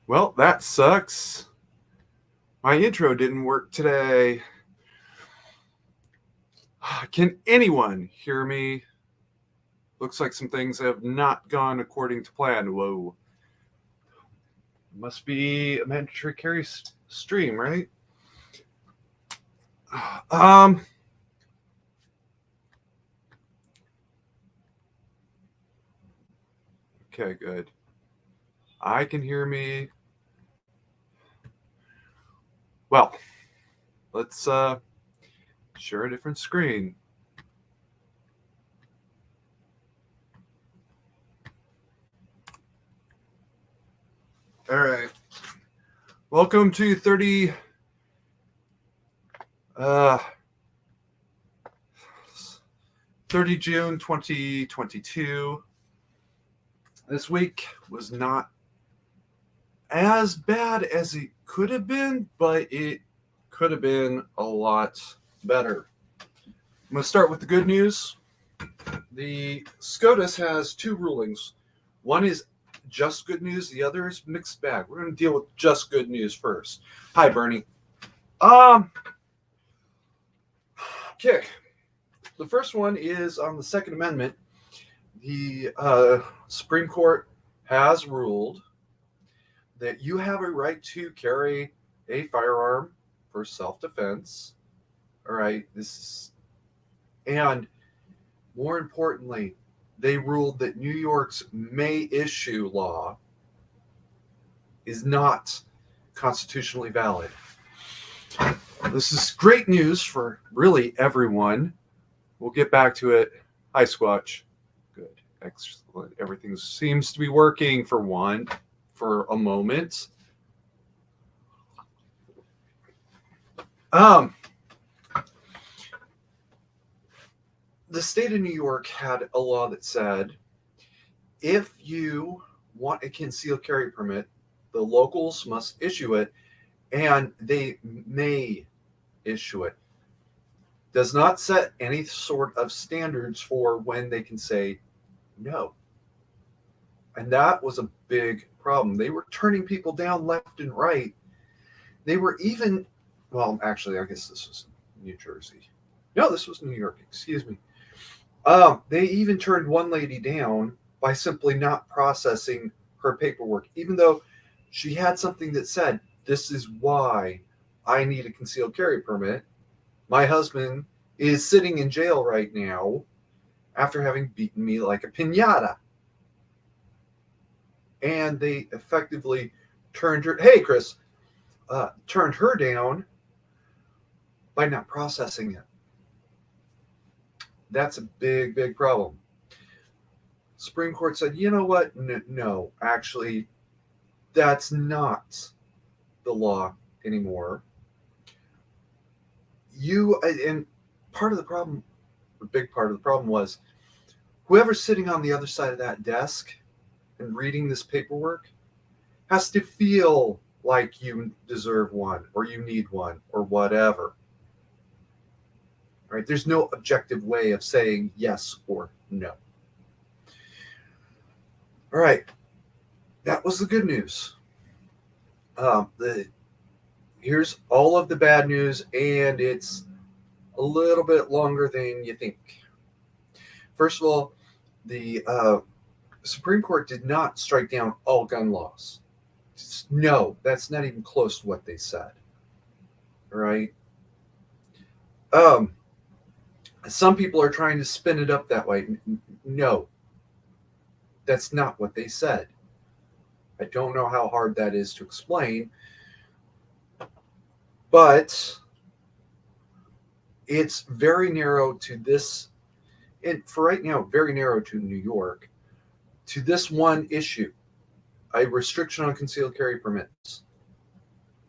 Well, that sucks. My intro didn't work today. Can anyone hear me? Looks like some things have not gone according to plan. Whoa. Must be a mandatory carry stream, right? Okay, good. I can hear me. Well, let's share a different screen. All right. Welcome to 30 June 2022. This week was not as bad as it could have been, but it could have been a lot better. I'm going to start with the good news. The SCOTUS has two rulings. One is just good news. The other is mixed bag. We're going to deal with just good news first. Hi, Bernie. Okay. The first one is on the Second Amendment. The Supreme Court has ruled that you have a right to carry a firearm for self-defense. All right. And more importantly, they ruled that New York's may issue law is not constitutionally valid. This is great news for really everyone. We'll get back to it. Hi, Squatch. Good. Excellent. Everything seems to be working for a moment. The state of New York had a law that said if you want a concealed carry permit, the locals must issue it, and they may issue it. Does not set any sort of standards for when they can say no. And that was a big problem. They were turning people down left and right. They were even, well, actually, I guess this was New Jersey. No, this was New York. Excuse me. They even turned one lady down by simply not processing her paperwork, even though she had something that said, this is why I need a concealed carry permit. My husband is sitting in jail right now after having beaten me like a piñata. And they effectively turned her, hey, Chris, turned her down by not processing it. That's a big, big problem. Supreme Court said, you know what? No, actually, that's not the law anymore. And part of the problem, a big part of the problem was whoever's sitting on the other side of that desk and reading this paperwork has to feel like you deserve one or you need one or whatever. Right? There's no objective way of saying yes or no. All right. That was the good news. Here's all of the bad news, and it's a little bit longer than you think. First of all, the Supreme Court did not strike down all gun laws. No, that's not even close to what they said. All right. Some people are trying to spin it up that way. No, that's not what they said. I don't know how hard that is to explain, but it's very narrow to this, and for right now, very narrow to New York, to this one issue, a restriction on concealed carry permits.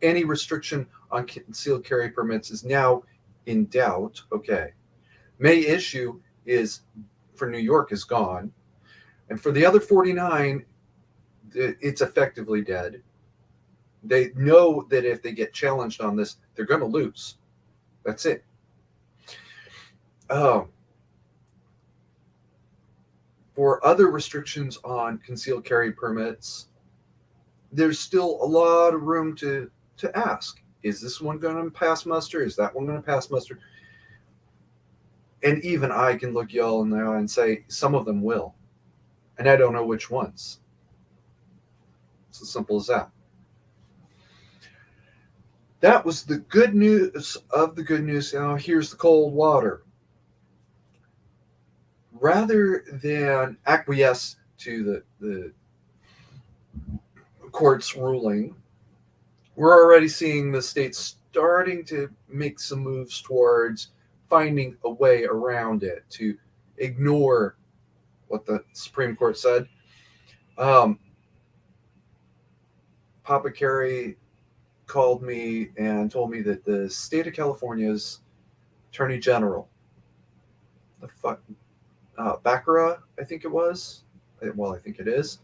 Any restriction on concealed carry permits is now in doubt. Okay. May issue is, for New York, is gone. And for the other 49, it's effectively dead. They know that if they get challenged on this, they're going to lose. That's it. for other restrictions on concealed carry permits, there's still a lot of room to ask. Is this one going to pass muster? Is that one going to pass muster? And even I can look y'all in the eye and say some of them will. And I don't know which ones. It's as simple as that. That was the good news of the good news. Now here's the cold water. Rather than acquiesce to the court's ruling, we're already seeing the state starting to make some moves towards finding a way around it, to ignore what the Supreme Court said. Papa Kerry called me and told me that the state of California's Attorney General, Baccarat, I think it was. Well, I think it is.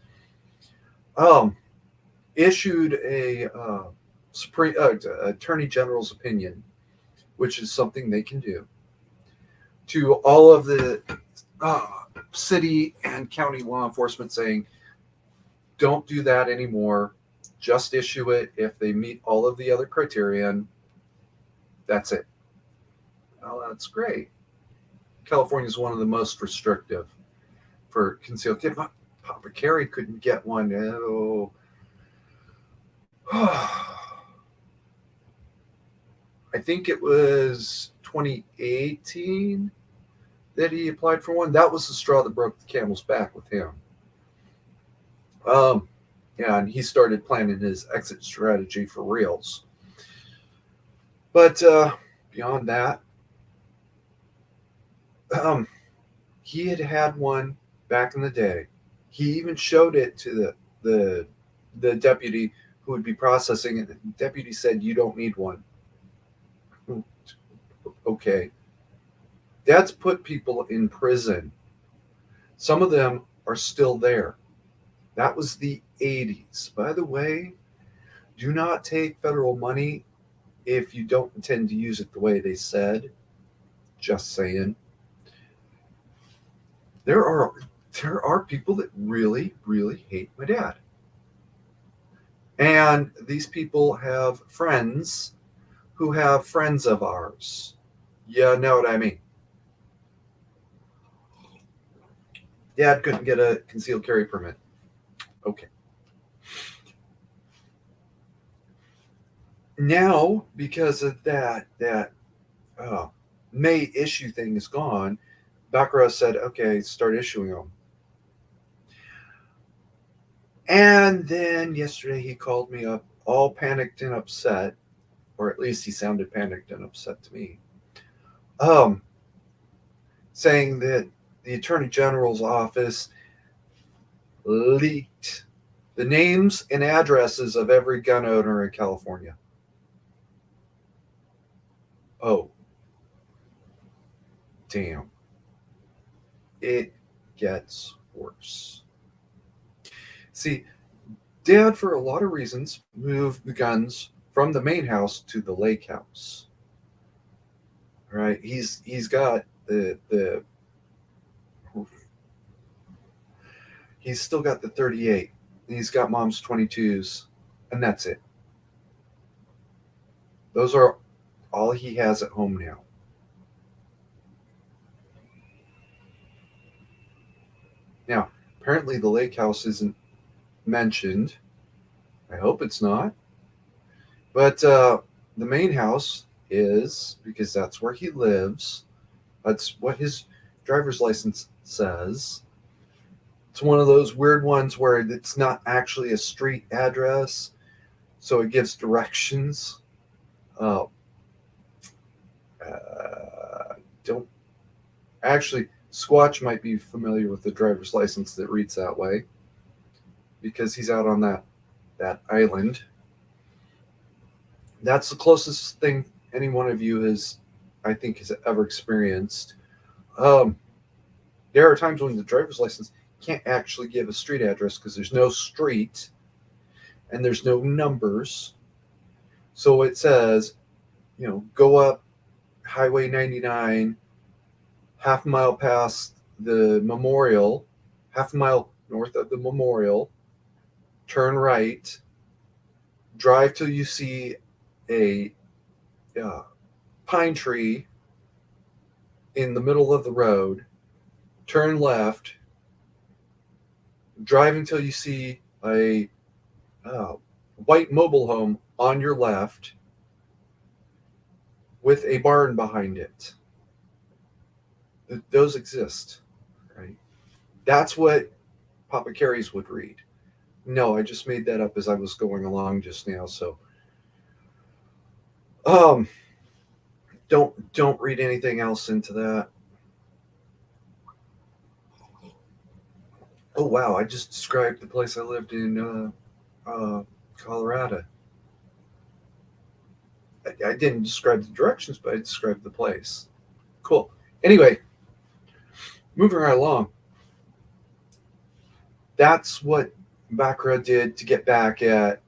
Issued a Attorney General's opinion, which is something they can do, to all of the city and county law enforcement, saying, don't do that anymore. Just issue it if they meet all of the other criterion. That's it. Well, that's great. California is one of the most restrictive for concealed carry. Papa Kerry couldn't get one. Oh. I think it was 2018 that he applied for one. That was the straw that broke the camel's back with him. Yeah, and he started planning his exit strategy for reals. But beyond that, he had one back in the day. He even showed it to the deputy who would be processing it. The deputy said, "You don't need one." Okay. That's put people in prison. Some of them are still there. That was the 80s. By the way, do not take federal money if you don't intend to use it the way they said. Just saying. There are people that really, really hate my dad. And these people have friends who have friends of ours. You know what I mean? Dad couldn't get a concealed carry permit. Okay. Now, because of that May issue thing is gone, Baccarat said, okay, start issuing them. And then yesterday he called me up all panicked and upset, or at least he sounded panicked and upset to me, saying that the Attorney General's office leaked the names and addresses of every gun owner in California. Oh, damn. It gets worse. See, Dad, for a lot of reasons, moved the guns from the main house to the lake house. All right, he's got he's still got the 38. He's got Mom's 22s, and that's it. Those are all he has at home now. Now, apparently the lake house isn't mentioned. I hope it's not. But the main house is, because that's where he lives. That's what his driver's license says. It's one of those weird ones where it's not actually a street address, so it gives directions. Don't actually, Squatch might be familiar with the driver's license that reads that way, because he's out on that island. That's the closest thing any one of you has ever experienced. There are times when the driver's license can't actually give a street address because there's no street and there's no numbers. So it says, go up Highway 99, half a mile past the memorial, half a mile north of the memorial, turn right, drive till you see a pine tree in the middle of the road, turn left, drive until you see a white mobile home on your left with a barn behind it. Those exist, right? That's what Papa Carey's would read. No, I just made that up as I was going along just now. So, um, don't read anything else into that. Oh wow, I just described the place I lived in, Colorado. I didn't describe the directions, but I described the place. Cool. Anyway, moving right along. That's what Bakra did to get back at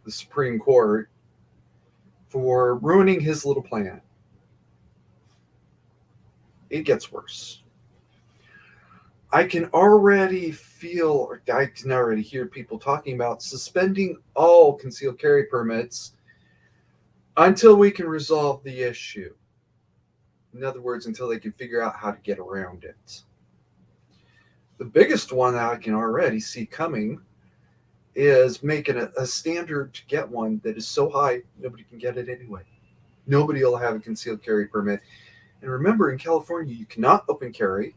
the Supreme Court for ruining his little plan. It gets worse. I can already feel, or I can already hear people talking about suspending all concealed carry permits until we can resolve the issue. In other words, until they can figure out how to get around it. The biggest one that I can already see coming is making a standard to get one that is so high nobody can get it anyway. Nobody will have a concealed carry permit. And remember, in California, you cannot open carry.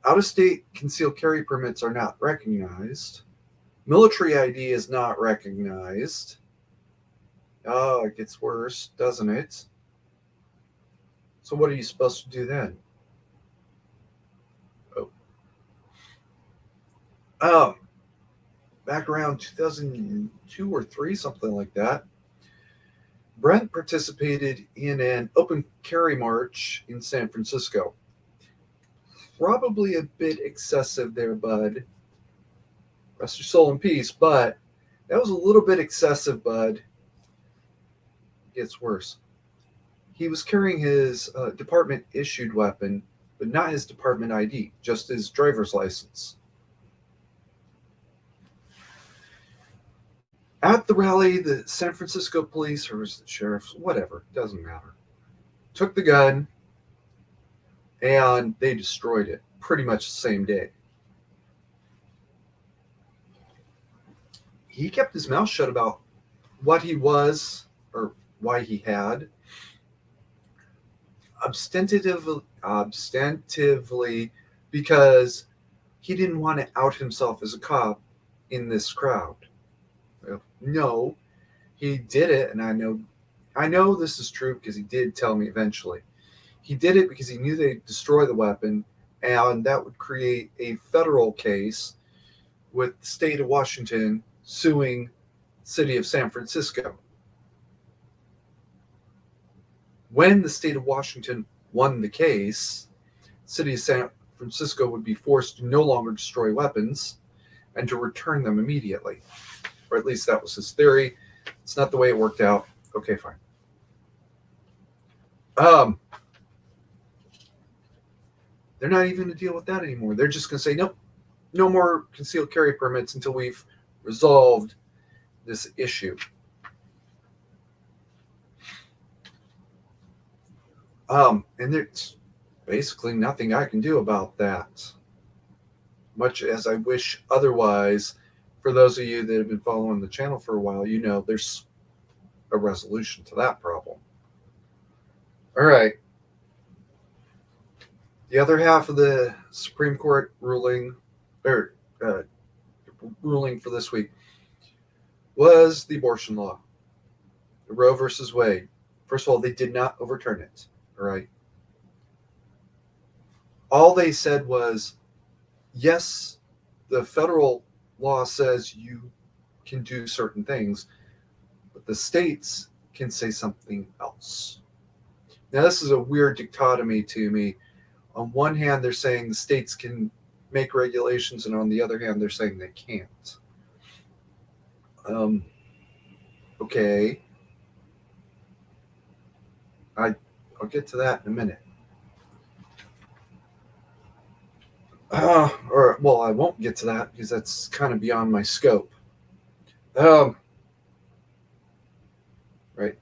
Out-of-state concealed carry permits are not recognized. Military ID is not recognized. Oh, it gets worse, doesn't it? So what are you supposed to do then? Oh, back around 2002 or 3, something like that, Brent participated in an open carry march in San Francisco. Probably a bit excessive there, bud. Rest your soul in peace, but that was a little bit excessive, bud. It gets worse. He was carrying his department issued weapon, but not his department ID, just his driver's license. At the rally, the San Francisco police, or was the sheriff, whatever, doesn't matter, took the gun and they destroyed it pretty much the same day. He kept his mouth shut about what he was or why he had. Ostentatively because he didn't want to out himself as a cop in this crowd. No, he did it, and I know this is true because he did tell me eventually. He did it because he knew they'd destroy the weapon, and that would create a federal case with the state of Washington suing the city of San Francisco. When the state of Washington won the case, the city of San Francisco would be forced to no longer destroy weapons and to return them immediately. Or at least that was his theory. It's not the way it worked out. Okay, fine. They're not even going to deal with that anymore. They're just going to say, nope, no more concealed carry permits until we've resolved this issue. And there's basically nothing I can do about that. Much as I wish otherwise, for those of you that have been following the channel for a while, you know there's a resolution to that problem. All right. The other half of the Supreme Court ruling for this week was the abortion law, the Roe versus Wade. First of all, they did not overturn it. All right. All they said was, yes, the federal law says you can do certain things, but the states can say something else. Now, this is a weird dichotomy to me. On one hand, they're saying the states can make regulations, and on the other hand, they're saying they can't. Okay. I'll get to that in a minute. Well, I won't get to that because that's kind of beyond my scope. Um, right.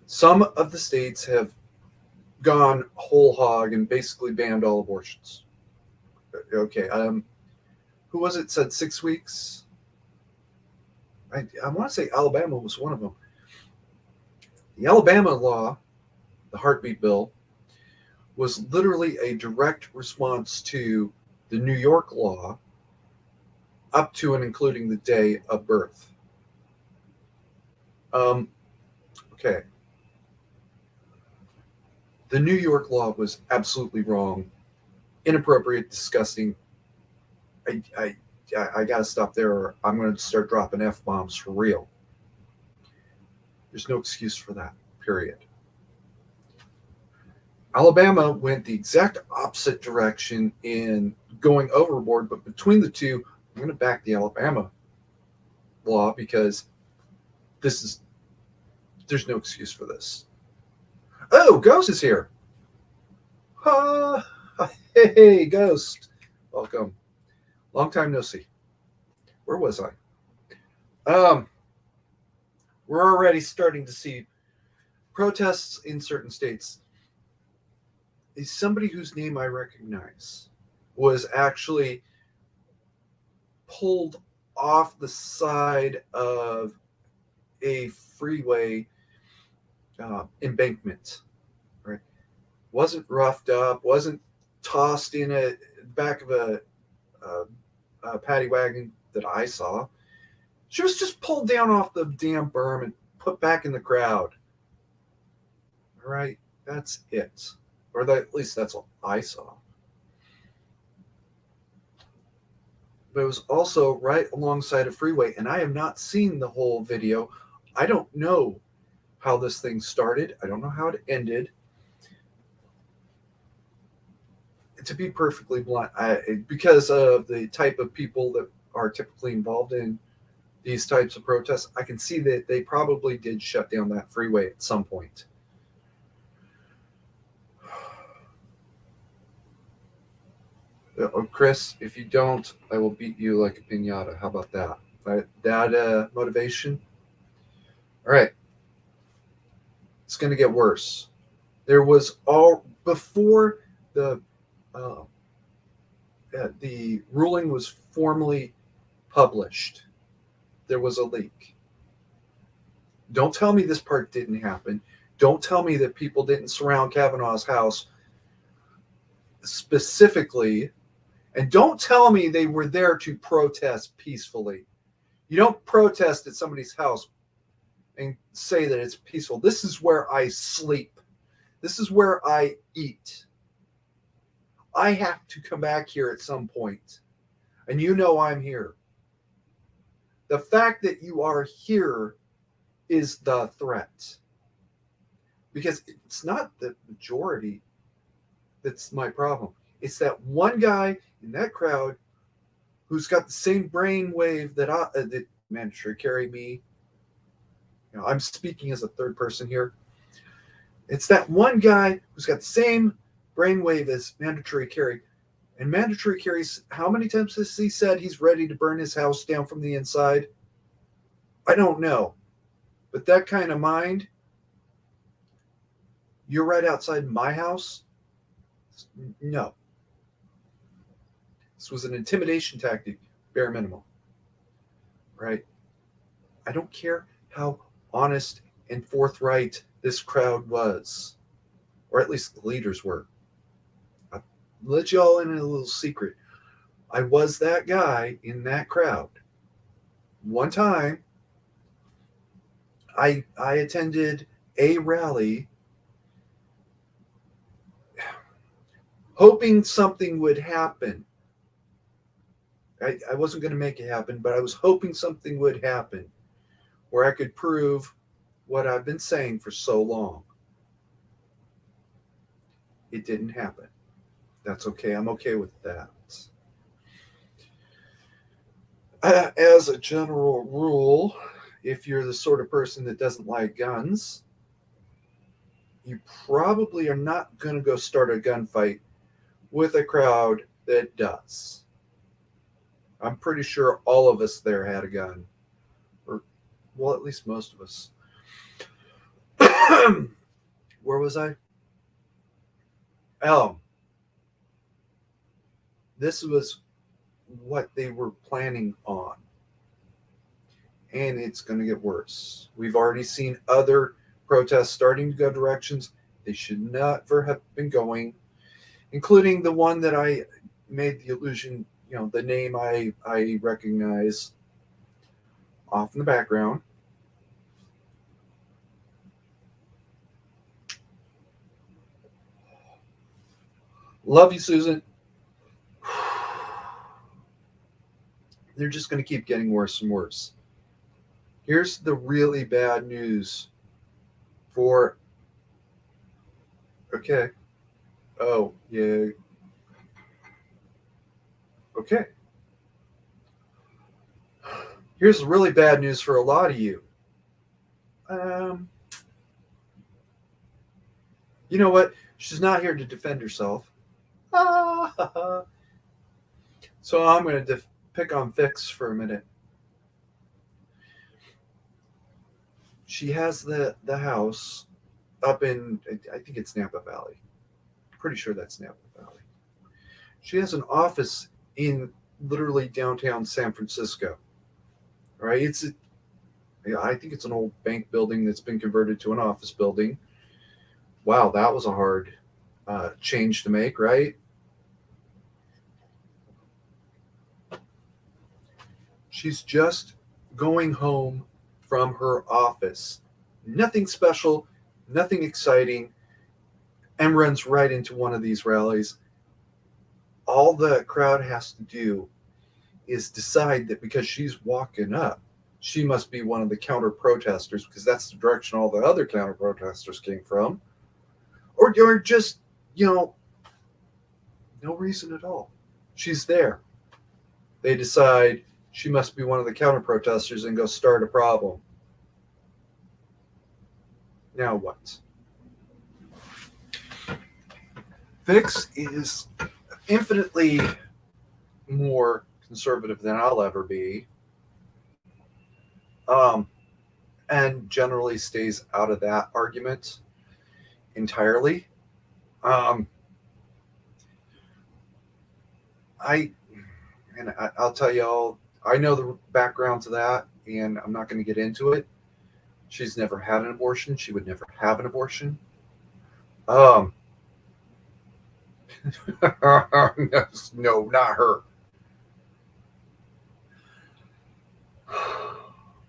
Some of the states have gone whole hog and basically banned all abortions. Okay. Who was it said 6 weeks? I want to say Alabama was one of them. The Alabama law, the heartbeat bill, was literally a direct response to the New York law up to and including the day of birth. Um, okay. The New York law was absolutely wrong, inappropriate, disgusting. I, I, I got to stop there or I'm going to start dropping F bombs for real. There's no excuse for that, period. Alabama went the exact opposite direction in going overboard, but between the two, I'm going to back the Alabama law because this is there's no excuse for this. Oh, Ghost is here. Uh, hey, Ghost. Welcome. Long time no see. Where was I? Um, we're already starting to see protests in certain states. Is somebody whose name I recognize was actually pulled off the side of a freeway embankment, right? Wasn't roughed up, wasn't tossed in a back of a paddy wagon that I saw. She was just pulled down off the damn berm and put back in the crowd. All right, that's it, or that, at least that's what I saw. But it was also right alongside a freeway, and I have not seen the whole video. I don't know how this thing started. I don't know how it ended. To be perfectly blunt, because of the type of people that are typically involved in these types of protests, I can see that they probably did shut down that freeway at some point. Chris, if you don't, I will beat you like a pinata. How about that? That motivation? All right. It's going to get worse. There was all before uh, the ruling was formally published. There was a leak. Don't tell me this part didn't happen. Don't tell me that people didn't surround Kavanaugh's house specifically. And don't tell me they were there to protest peacefully. You don't protest at somebody's house and say that it's peaceful. This is where I sleep. This is where I eat. I have to come back here at some point. And you know I'm here. The fact that you are here is the threat. Because it's not the majority that's my problem. It's that one guy in that crowd who's got the same brain wave that mandatory carry me. You know, I'm speaking as a third person here. It's that one guy who's got the same brainwave as mandatory carry. And mandatory carries, how many times has he said he's ready to burn his house down from the inside? I don't know. But that kind of mind, you're right outside my house? No. This was an intimidation tactic, bare minimum. Right? I don't care how honest and forthright this crowd was, or at least the leaders were. I'll let you all in a little secret. I was that guy in that crowd. One time, I attended a rally hoping something would happen. I wasn't going to make it happen, but I was hoping something would happen where I could prove what I've been saying for so long. It didn't happen. That's okay. I'm okay with that. As a general rule, if you're the sort of person that doesn't like guns, you probably are not going to go start a gunfight with a crowd that does. I'm pretty sure all of us there had a gun. Or, well, at least most of us. Where was I? This was what they were planning on. And it's going to get worse. We've already seen other protests starting to go directions they should never have been going, including the one that I made the illusion, the name I recognize off in the background. Love you, Susan. They're just going to keep getting worse and worse. Here's the really bad news for. Okay. Oh, yeah. Okay. Here's really bad news for a lot of you. You know what? She's not here to defend herself. So I'm going to pick on Fix for a minute. She has the house up in, I think it's Napa Valley. Pretty sure that's Napa Valley. She has an office in literally downtown San Francisco. Right? I think it's an old bank building that's been converted to an office building. Wow, that was a hard change to make, right? She's just going home from her office. Nothing special, nothing exciting, and runs right into one of these rallies. All the crowd has to do is decide that because she's walking up, she must be one of the counter protesters, because that's the direction all the other counter protesters came from. Or just, no reason at all. She's there. They decide she must be one of the counter protesters and go start a problem. Now what? Fix is infinitely more conservative than I'll ever be. And generally stays out of that argument entirely. I'll tell y'all, I know the background to that, and I'm not going to get into it. She's never had an abortion. She would never have an abortion. No, not her.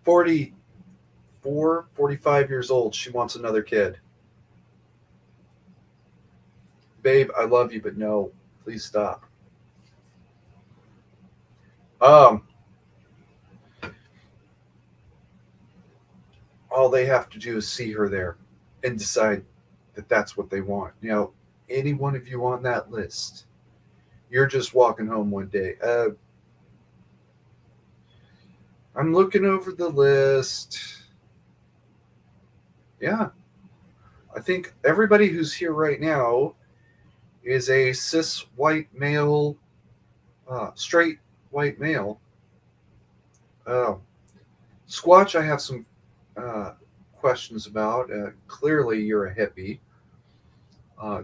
44, 45 years old. She wants another kid. Babe, I love you, but no, please stop. All they have to do is see her there and decide that that's what they want. Any one of you on that list, you're just walking home one day. I'm looking over the list. Yeah. I think everybody who's here right now is a cis white male, straight white male. Squatch, I have some questions about. Clearly, you're a hippie.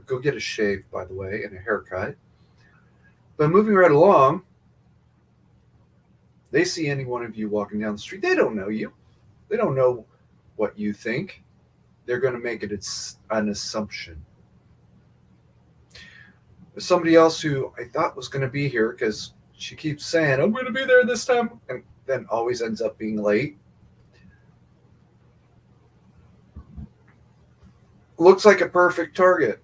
Go get a shave, by the way, and a haircut. But moving right along, they see any one of you walking down the street. They don't know you. They don't know what you think. They're going to make it an assumption. There's somebody else who I thought was going to be here because she keeps saying, I'm going to be there this time, and then always ends up being late. Looks like a perfect target.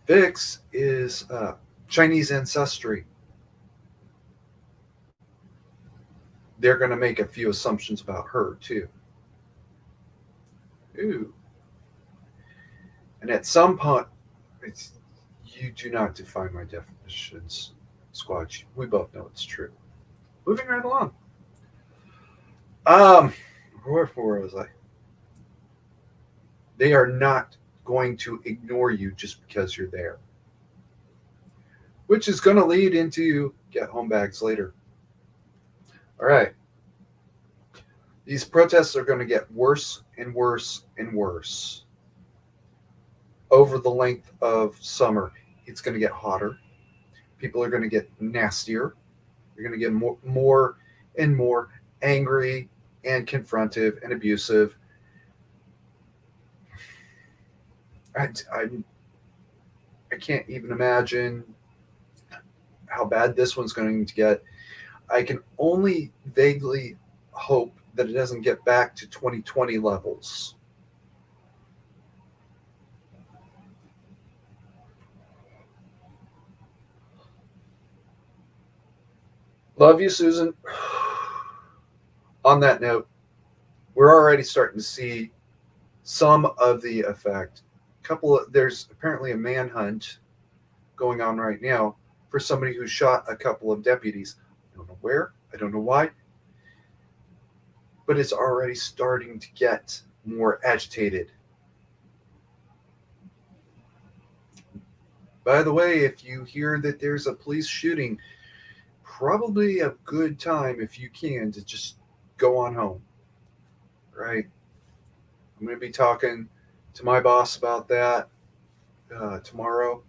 Vix is Chinese ancestry. They're going to make a few assumptions about her, too. Ooh. And at some point, you do not define my definitions, Squatch. We both know it's true. Moving right along. Where was I? They are not going to ignore you just because you're there. which is going to lead into get home bags later. All right. These protests are going to get worse and worse and worse over the length of summer. It's going to get hotter. People are going to get nastier. You're going to get more and more angry and confrontive and abusive. I can't even imagine how bad this one's going to get. I can only vaguely hope that it doesn't get back to 2020 levels. Love you, Susan. On that note, we're already starting to see some of the effect. There's apparently a manhunt going on right now for somebody who shot a couple of deputies. I don't know where, I don't know why, but it's already starting to get more agitated. By the way, if you hear that there's a police shooting, probably a good time, if you can, to just go on home. Right? I'm going to be talking to my boss about that tomorrow.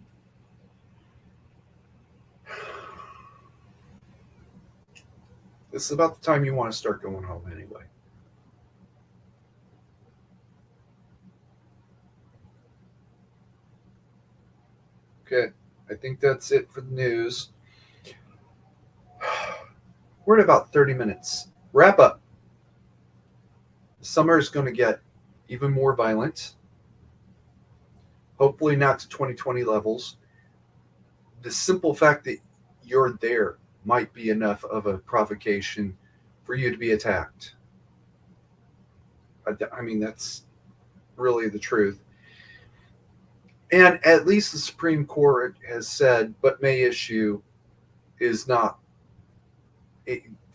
This is about the time you want to start going home anyway. Okay, I think that's it for the news. We're at about 30 minutes. Wrap up. Summer is going to get even more violent. Hopefully not to 2020 levels. The simple fact that you're there might be enough of a provocation for you to be attacked. I mean, that's really the truth. And at least the Supreme Court has said, but may issue it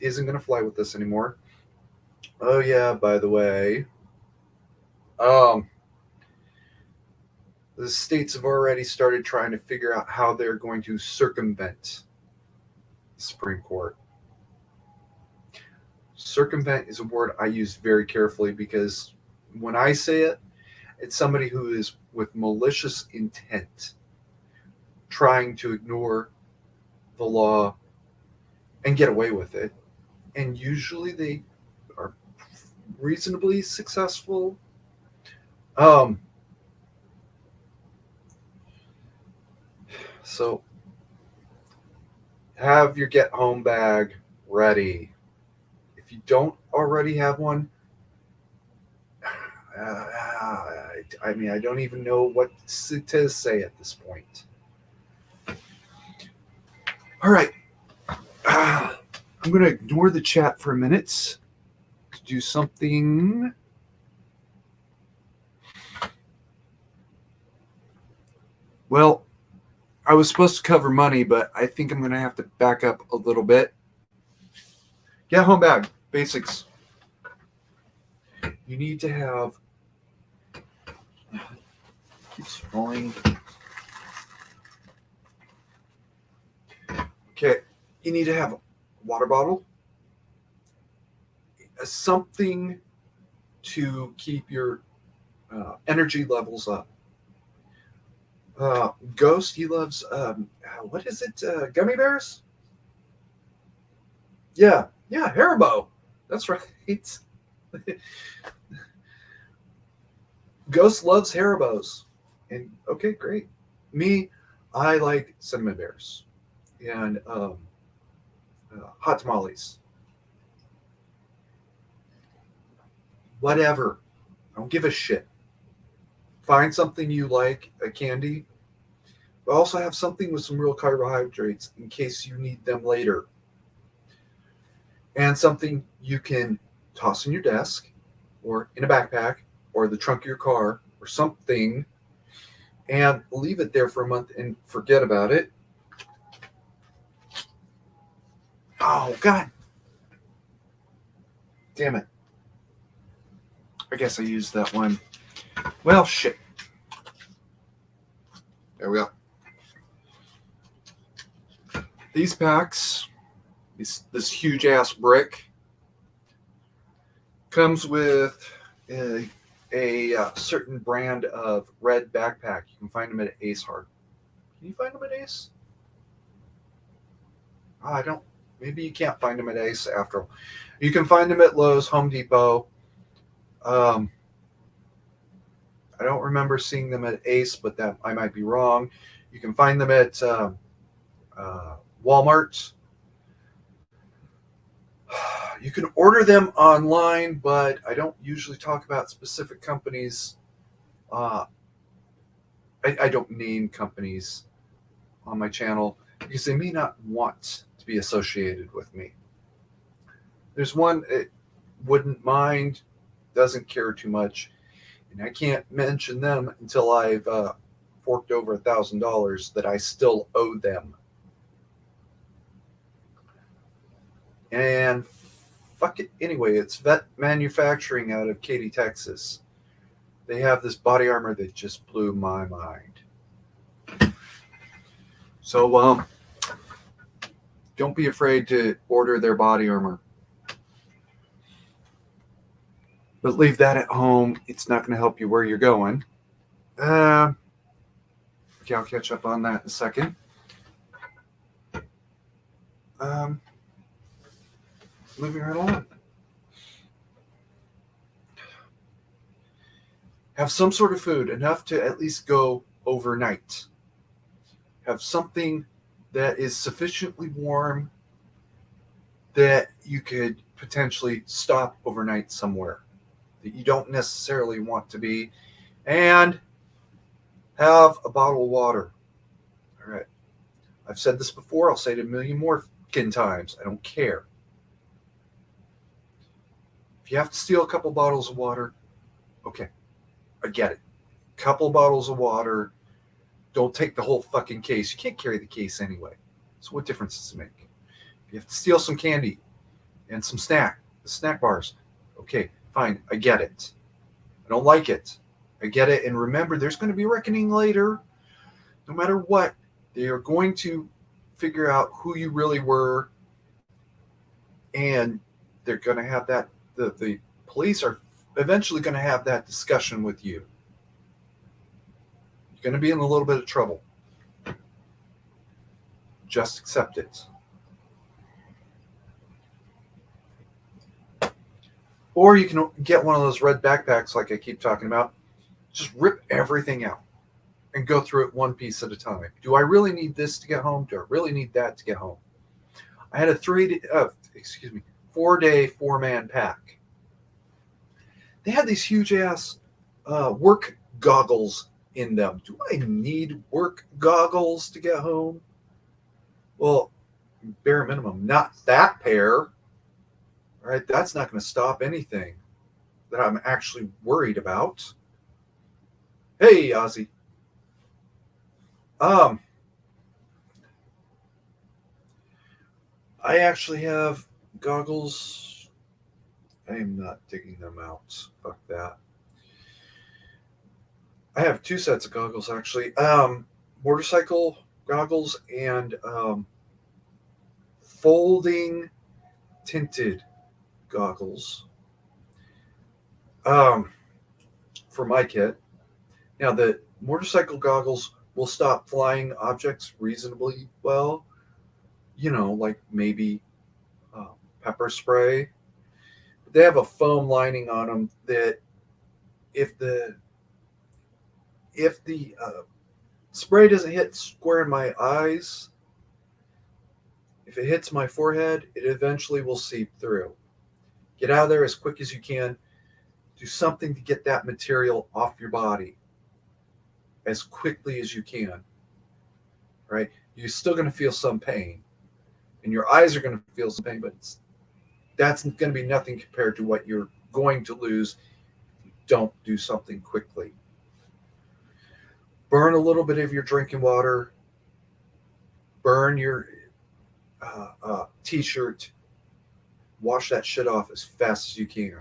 isn't going to fly with this anymore. Oh yeah, by the way, the states have already started trying to figure out how they're going to circumvent the Supreme Court. Circumvent is a word I use very carefully because when I say it, it's somebody who is with malicious intent trying to ignore the law and get away with it. And usually they are reasonably successful. So have your get home bag ready. If you don't already have one, I mean, I don't even know what to say at this point. All right. I'm going to ignore the chat for a minute to do something. Well, I was supposed to cover money, but I think I'm going to have to back up a little bit. Get home bag. Basics. You need to have... Keeps falling. Okay. You need to have a water bottle. Something to keep your energy levels up. Ghost, he loves, what is it? Gummy bears? Yeah, Haribo. That's right. Ghost loves Haribos. And okay, great. Me, I like cinnamon bears and hot tamales. Whatever. I don't give a shit. Find something you like, a candy, but also have something with some real carbohydrates in case you need them later. And something you can toss in your desk or in a backpack or the trunk of your car or something and leave it there for a month and forget about it. Oh, God. Damn it. I guess I used that one. Well, shit. There we go. These packs, this huge ass brick, comes with a certain brand of red backpack. You can find them at Ace Hard. Can you find them at Ace? Oh, I don't. Maybe you can't find them at Ace after all. You can find them at Lowe's, Home Depot. I don't remember seeing them at Ace, but that I might be wrong. You can find them at Walmart. You can order them online, but I don't usually talk about specific companies. I don't name companies on my channel because they may not want to be associated with me. There's one it wouldn't mind, doesn't care too much, and I can't mention them until I've forked over $1,000 that I still owe them. And fuck it anyway, it's Vet Manufacturing out of Katy, Texas. They have this body armor that just blew my mind. So don't be afraid to order their body armor. But leave that at home. It's not going to help you where you're going. Okay, I'll catch up on that in a second. Moving right along. Have some sort of food, enough to at least go overnight. Have something that is sufficiently warm that you could potentially stop overnight somewhere that you don't necessarily want to be, and have a bottle of water. All right. I've said this before. I'll say it a million more times. I don't care. If you have to steal a couple bottles of water, okay, I get it. Couple bottles of water. Don't take the whole fucking case. You can't carry the case anyway. So what difference does it make? If you have to steal some candy and some snack bars, okay, fine, I get it. I don't like it. I get it. And remember, there's going to be reckoning later. No matter what, they are going to figure out who you really were. And they're going to have that. The police are eventually going to have that discussion with you. You're going to be in a little bit of trouble. Just accept it. Or you can get one of those red backpacks like I keep talking about. Just rip everything out and go through it one piece at a time. Do I really need this to get home? Do I really need that to get home? I had a 4-day, 4-man pack. They had these huge ass work goggles in them. Do I need work goggles to get home? Well, bare minimum, not that pair. All right, that's not going to stop anything that I'm actually worried about. Hey, Ozzy. I actually have goggles. I am not digging them out. Fuck that. I have 2 sets of goggles actually. Motorcycle goggles and folding tinted goggles for my kit. Now, the motorcycle goggles will stop flying objects reasonably well. You know, like maybe pepper spray. They have a foam lining on them that if the spray doesn't hit square in my eyes, if it hits my forehead, it eventually will seep through. Get out of there as quick as you can. Do something to get that material off your body as quickly as you can. Right? You're still going to feel some pain. And your eyes are going to feel some pain, but that's going to be nothing compared to what you're going to lose if you don't do something quickly. Burn a little bit of your drinking water. Burn your t-shirt. Wash that shit off as fast as you can.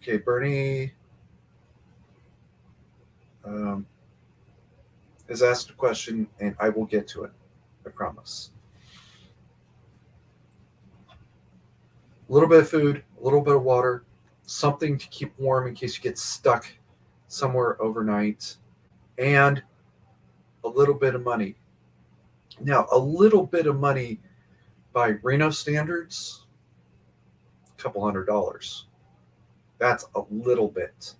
Okay, Bernie. has asked a question, and I will get to it. I promise. A little bit of food, a little bit of water, something to keep warm in case you get stuck somewhere overnight, and a little bit of money. Now, a little bit of money by Reno standards, a couple $100. That's a little bit.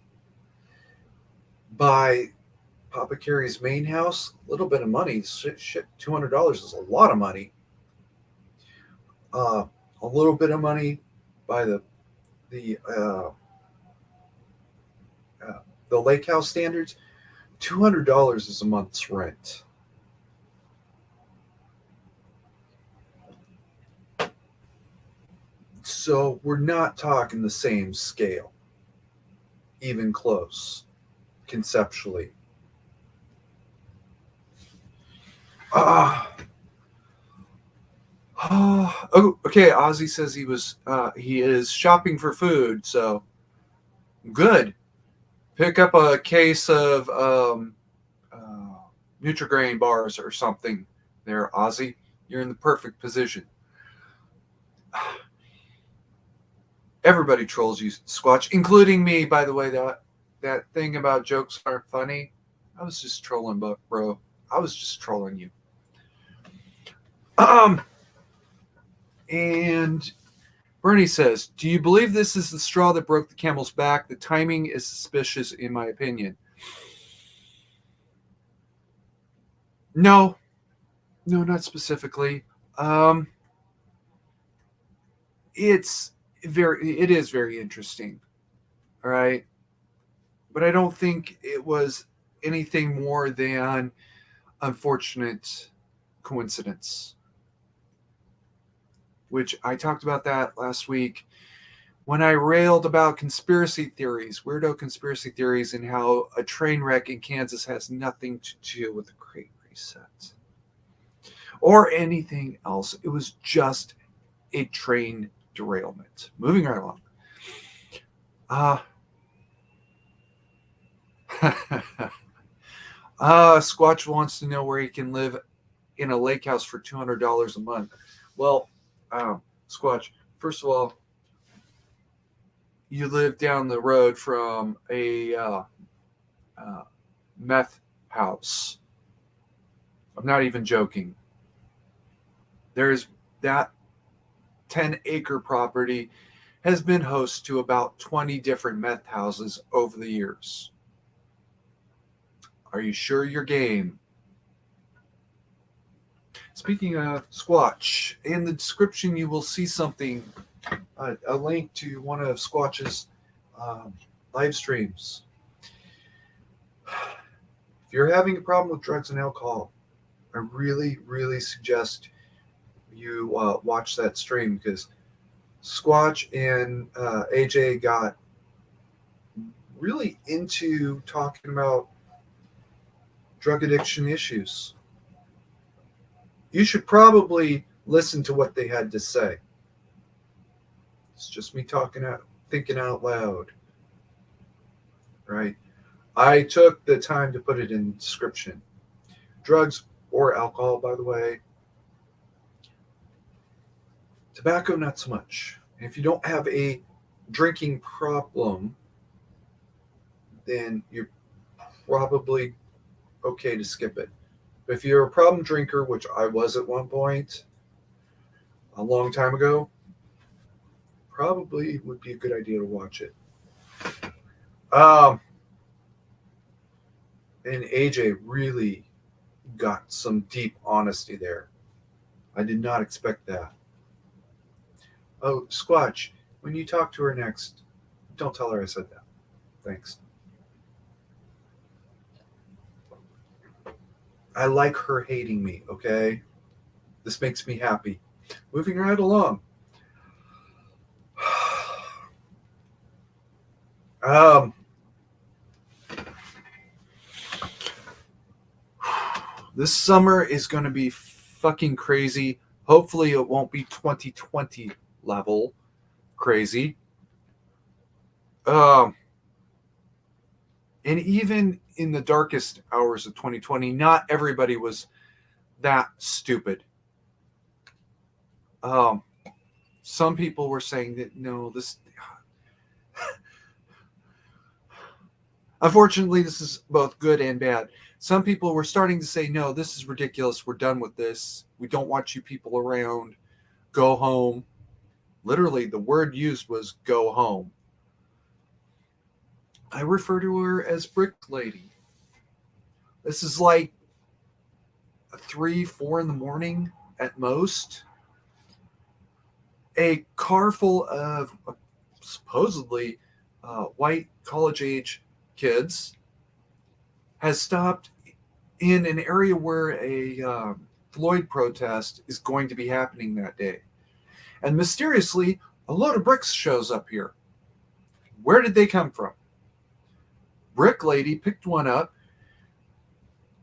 By Papa Carey's main house, a little bit of money. Shit, $200 is a lot of money. A little bit of money by the lake house standards, $200 is a month's rent. So we're not talking the same scale, even close, conceptually. Oh, okay. Ozzy says he is shopping for food, so good. Pick up a case of Nutri-Grain bars or something. There, Ozzy, you're in the perfect position. Everybody trolls you, Squatch, including me. By the way, that thing about jokes aren't funny. I was just trolling, bro. I was just trolling you. And Bernie says, do you believe this is the straw that broke the camel's back? The timing is suspicious, in my opinion. No, not specifically. It is very interesting. All right. But I don't think it was anything more than unfortunate coincidence, which I talked about that last week when I railed about conspiracy theories, weirdo conspiracy theories, and how a train wreck in Kansas has nothing to do with the Great Reset or anything else. It was just a train derailment. Moving right along. Squatch wants to know where he can live in a lake house for $200 a month. Well, Squatch, first of all, you live down the road from a meth house. I'm not even joking. There's that 10-acre property has been host to about 20 different meth houses over the years. Are you sure you're game? Speaking of Squatch, in the description you will see something, a link to one of Squatch's live streams. If you're having a problem with drugs and alcohol, I really, really suggest you watch that stream, because Squatch and AJ got really into talking about drug addiction issues. You should probably listen to what they had to say. It's just me thinking out loud, right? I took the time to put it in the description. Drugs or alcohol, by the way. Tobacco, not so much. If you don't have a drinking problem, then you're probably okay to skip it. But if you're a problem drinker, which I was at one point a long time ago, probably would be a good idea to watch it. And AJ really got some deep honesty there. I did not expect that. Oh, Squatch, when you talk to her next, don't tell her I said that. Thanks. I like her hating me, okay? This makes me happy. Moving right along. This summer is going to be fucking crazy. Hopefully it won't be 2020 level crazy. And even in the darkest hours of 2020, not everybody was that stupid. Um, some people were saying that no, this. Unfortunately, this is both good and bad. Some people were starting to say, no, this is ridiculous. We're done with this. We don't want you people around. Go home. Literally, the word used was go home. I refer to her as Brick Lady. This is like 3, 4 in the morning at most. A car full of supposedly white college age kids has stopped in an area where a Floyd protest is going to be happening that day. And mysteriously, a load of bricks shows up here. Where did they come from? Brick Lady picked one up,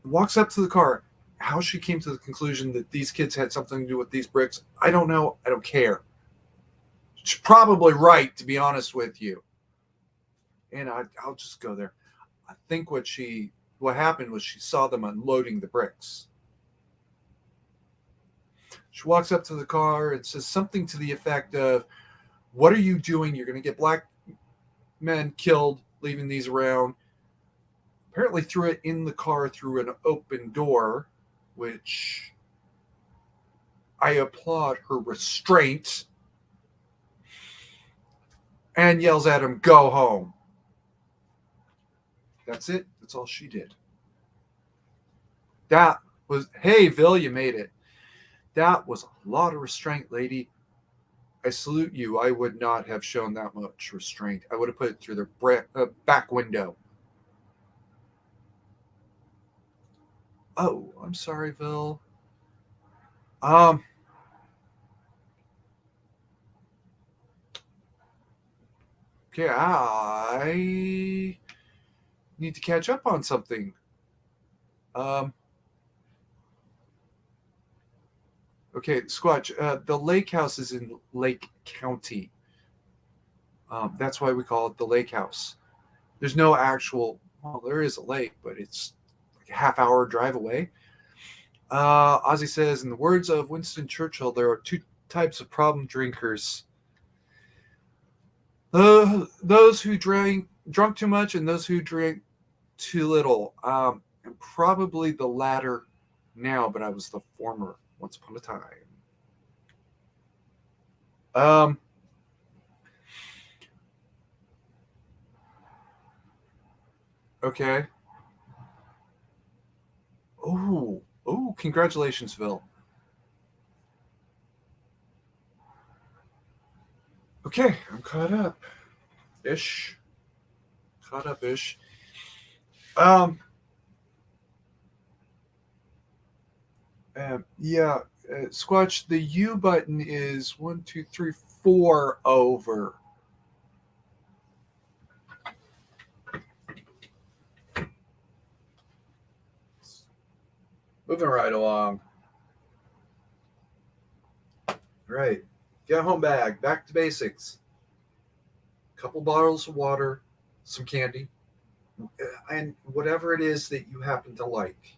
walks up to the car. How she came to the conclusion that these kids had something to do with these bricks, I don't know. I don't care. She's probably right, to be honest with you. And I'll just go there. I think what happened was she saw them unloading the bricks. She walks up to the car and says something to the effect of, what are you doing? You're going to get black men killed leaving these around. Apparently threw it in the car through an open door, which I applaud her restraint, and yells at him, go home. That's it. That's all she did. That was, hey, Vil, you made it. That was a lot of restraint, lady. I salute you. I would not have shown that much restraint. I would have put it through the back window. Oh, I'm sorry, Vil. Okay, I need to catch up on something. Okay, Squatch. The lake house is in Lake County. That's why we call it the lake house. There's no actual. Well, there is a lake, but it's like a half-hour drive away. Ozzy says, in the words of Winston Churchill, there are two types of problem drinkers: those who drunk too much and those who drink too little. And probably the latter now, but I was the former once upon a time. Okay. Oh, congratulations, Phil. Okay, I'm caught up. Ish. Caught up ish. Yeah, Squatch, the U button is 1, 2, 3, 4 over. Moving right along. Right. Get a home bag. Back to basics. Couple bottles of water, some candy, and whatever it is that you happen to like.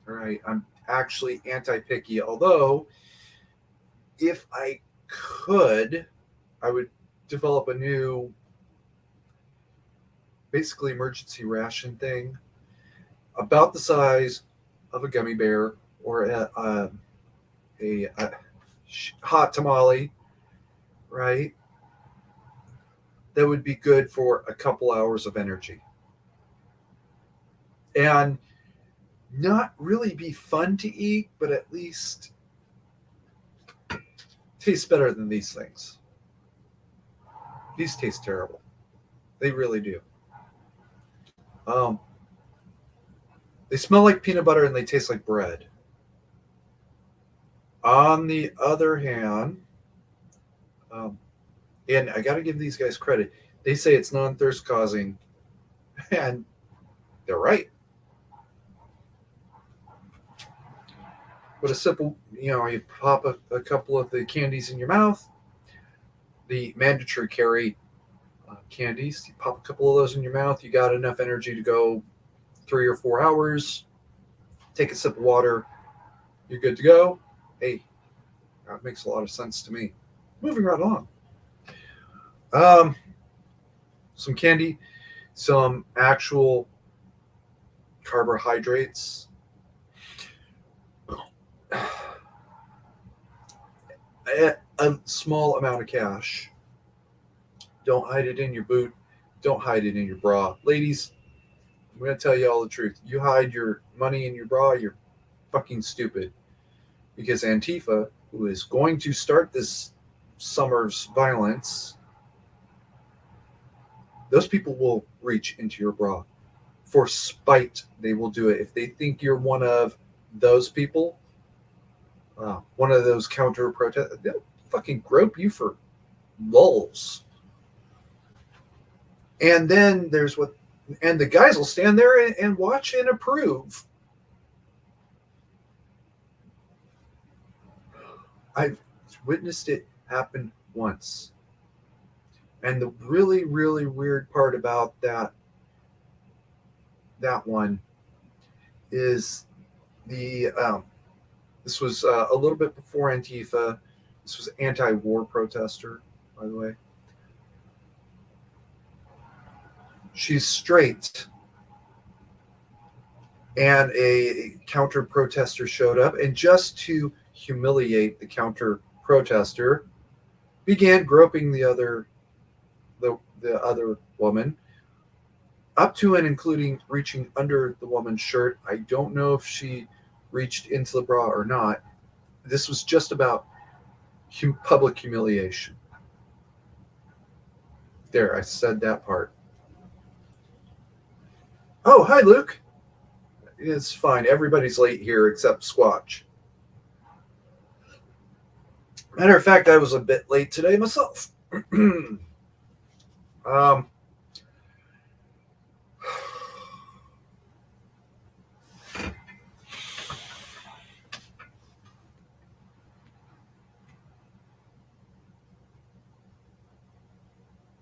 All right. I'm actually anti-picky, although if I could, I would develop a new, basically emergency ration thing about the size of a gummy bear or a hot tamale, right? That would be good for a couple hours of energy. And not really be fun to eat, but at least taste better than these things. These taste terrible. They really do. Um, they smell like peanut butter and they taste like bread. On the other hand, um, and I got to give these guys credit, they say it's non-thirst causing, and they're right. But a simple, you pop a couple of the candies in your mouth, the mandatory carry candies. You pop a couple of those in your mouth. You got enough energy to go 3 or 4 hours. Take a sip of water. You're good to go. Hey, that makes a lot of sense to me. Moving right on. Some candy, some actual carbohydrates. A small amount of cash. Don't hide it in your boot. Don't hide it in your bra. Ladies, I'm going to tell you all the truth. You hide your money in your bra, you're fucking stupid. Because Antifa, who is going to start this summer's violence, those people will reach into your bra. For spite, they will do it. If they think you're one of those people, one of those counter protests, they'll fucking grope you for lulls. And then there's and the guys will stand there and watch and approve. I've witnessed it happen once. And the really, really weird part about that one is this was a little bit before Antifa. This was anti-war protester, by the way. She's straight. And a counter protester showed up, and just to humiliate the counter protester, began groping the other woman, up to and including reaching under the woman's shirt. I don't know if she reached into the bra or not. This was just about public humiliation. There, I said that part. Oh, hi, Luke. It's fine. Everybody's late here except Squatch. Matter of fact, I was a bit late today myself.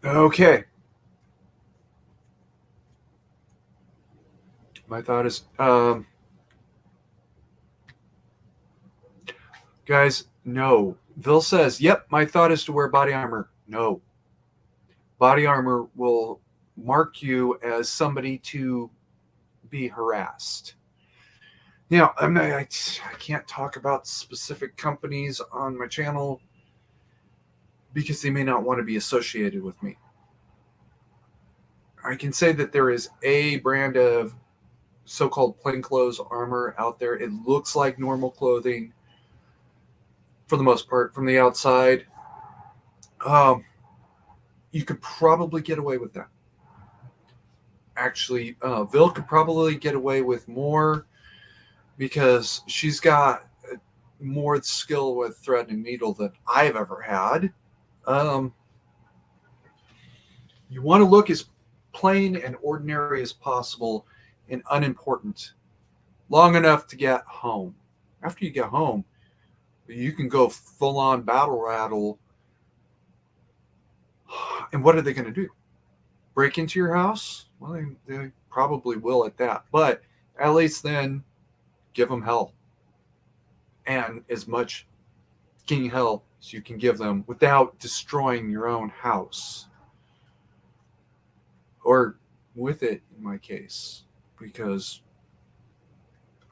Okay. My thought is, guys, no. Bill says, yep, my thought is to wear body armor. No. Body armor will mark you as somebody to be harassed. Now, I can't talk about specific companies on my channel because they may not want to be associated with me. I can say that there is a brand of so-called plainclothes armor out there. It looks like normal clothing for the most part from the outside. You could probably get away with that. Actually, Vil could probably get away with more because she's got more skill with thread and needle than I've ever had. You want to look as plain and ordinary as possible and unimportant long enough to get home. After you get home, you can go full-on battle rattle. And what are they going to do? Break into your house? Well, they probably will at that. But at least then give them hell. And as much king hell as you can give them without destroying your own house. Or with it, in my case. Because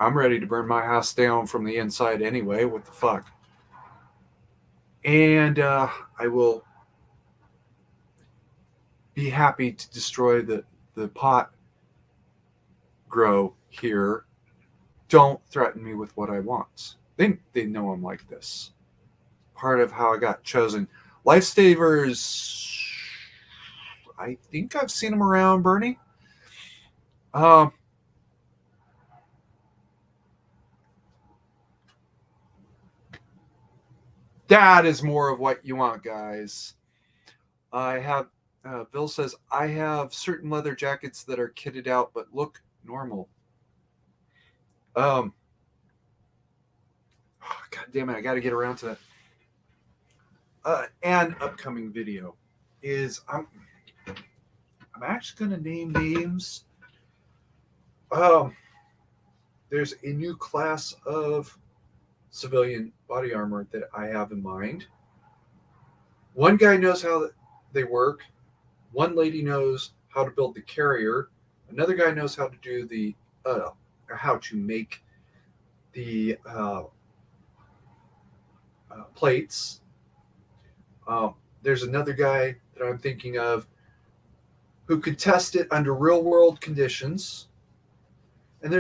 I'm ready to burn my house down from the inside anyway. What the fuck? And I will be happy to destroy the pot grow here. Don't threaten me with what I want. They know I'm like this. Part of how I got chosen. Lifesavers, I think I've seen them around, Bernie. That is more of what you want, guys. I have, Bill says, I have certain leather jackets that are kitted out but look normal. God damn it, I got to get around to that. An upcoming video is I'm actually going to name names. There's a new class of civilian body armor that I have in mind. One guy knows how they work. One lady knows how to build the carrier. Another guy knows how to do how to make the plates. There's another guy that I'm thinking of who could test it under real world conditions. And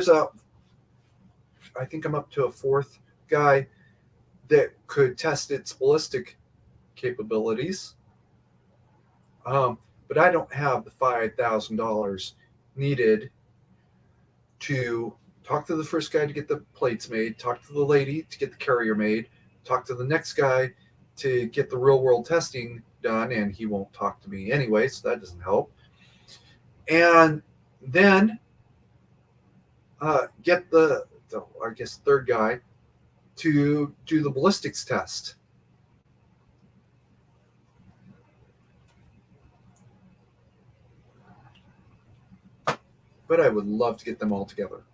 I think I'm up to a fourth guy that could test its ballistic capabilities. But I don't have the $5,000 needed to talk to the first guy to get the plates made, talk to the lady to get the carrier made, talk to the next guy to get the real world testing done, and he won't talk to me anyway, so that doesn't help. And then get the I guess third guy to do the ballistics test. But I would love to get them all together.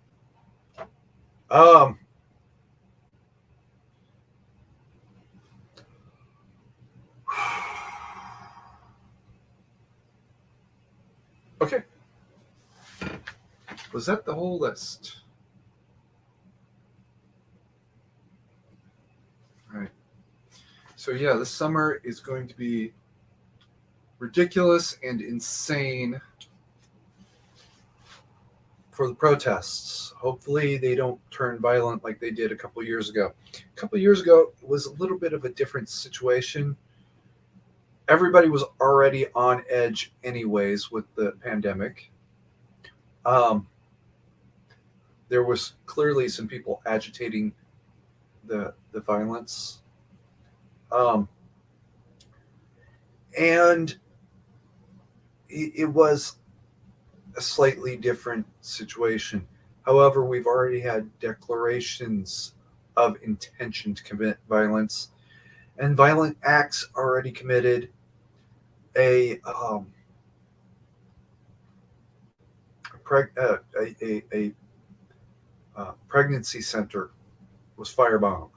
Okay. Was that the whole list? All right. So yeah, this summer is going to be ridiculous and insane for the protests. Hopefully they don't turn violent like they did a couple years ago. A couple years ago, it was a little bit of a different situation. Everybody was already on edge anyways with the pandemic. There was clearly some people agitating the violence. And it was a slightly different situation. However, we've already had declarations of intention to commit violence and violent acts already committed. A pregnancy center was firebombed.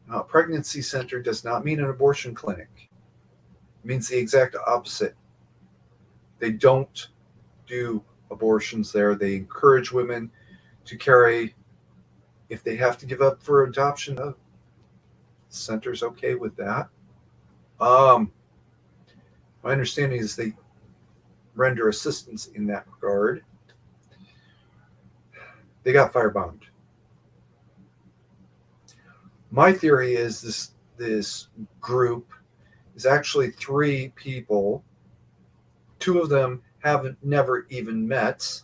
Now, a pregnancy center does not mean an abortion clinic. It means the exact opposite. They don't do abortions there. They encourage women to carry. If they have to give up for adoption, the center's okay with that. My understanding is they render assistance in that regard. They got firebombed. My theory is this group is actually three people. Two of them haven't never even met.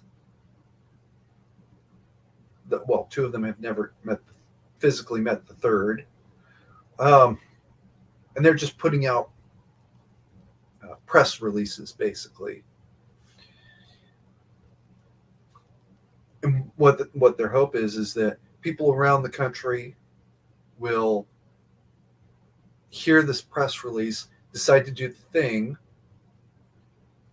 Two of them have never physically met the third. And they're just putting out press releases, basically. And what their hope is that people around the country will hear this press release, decide to do the thing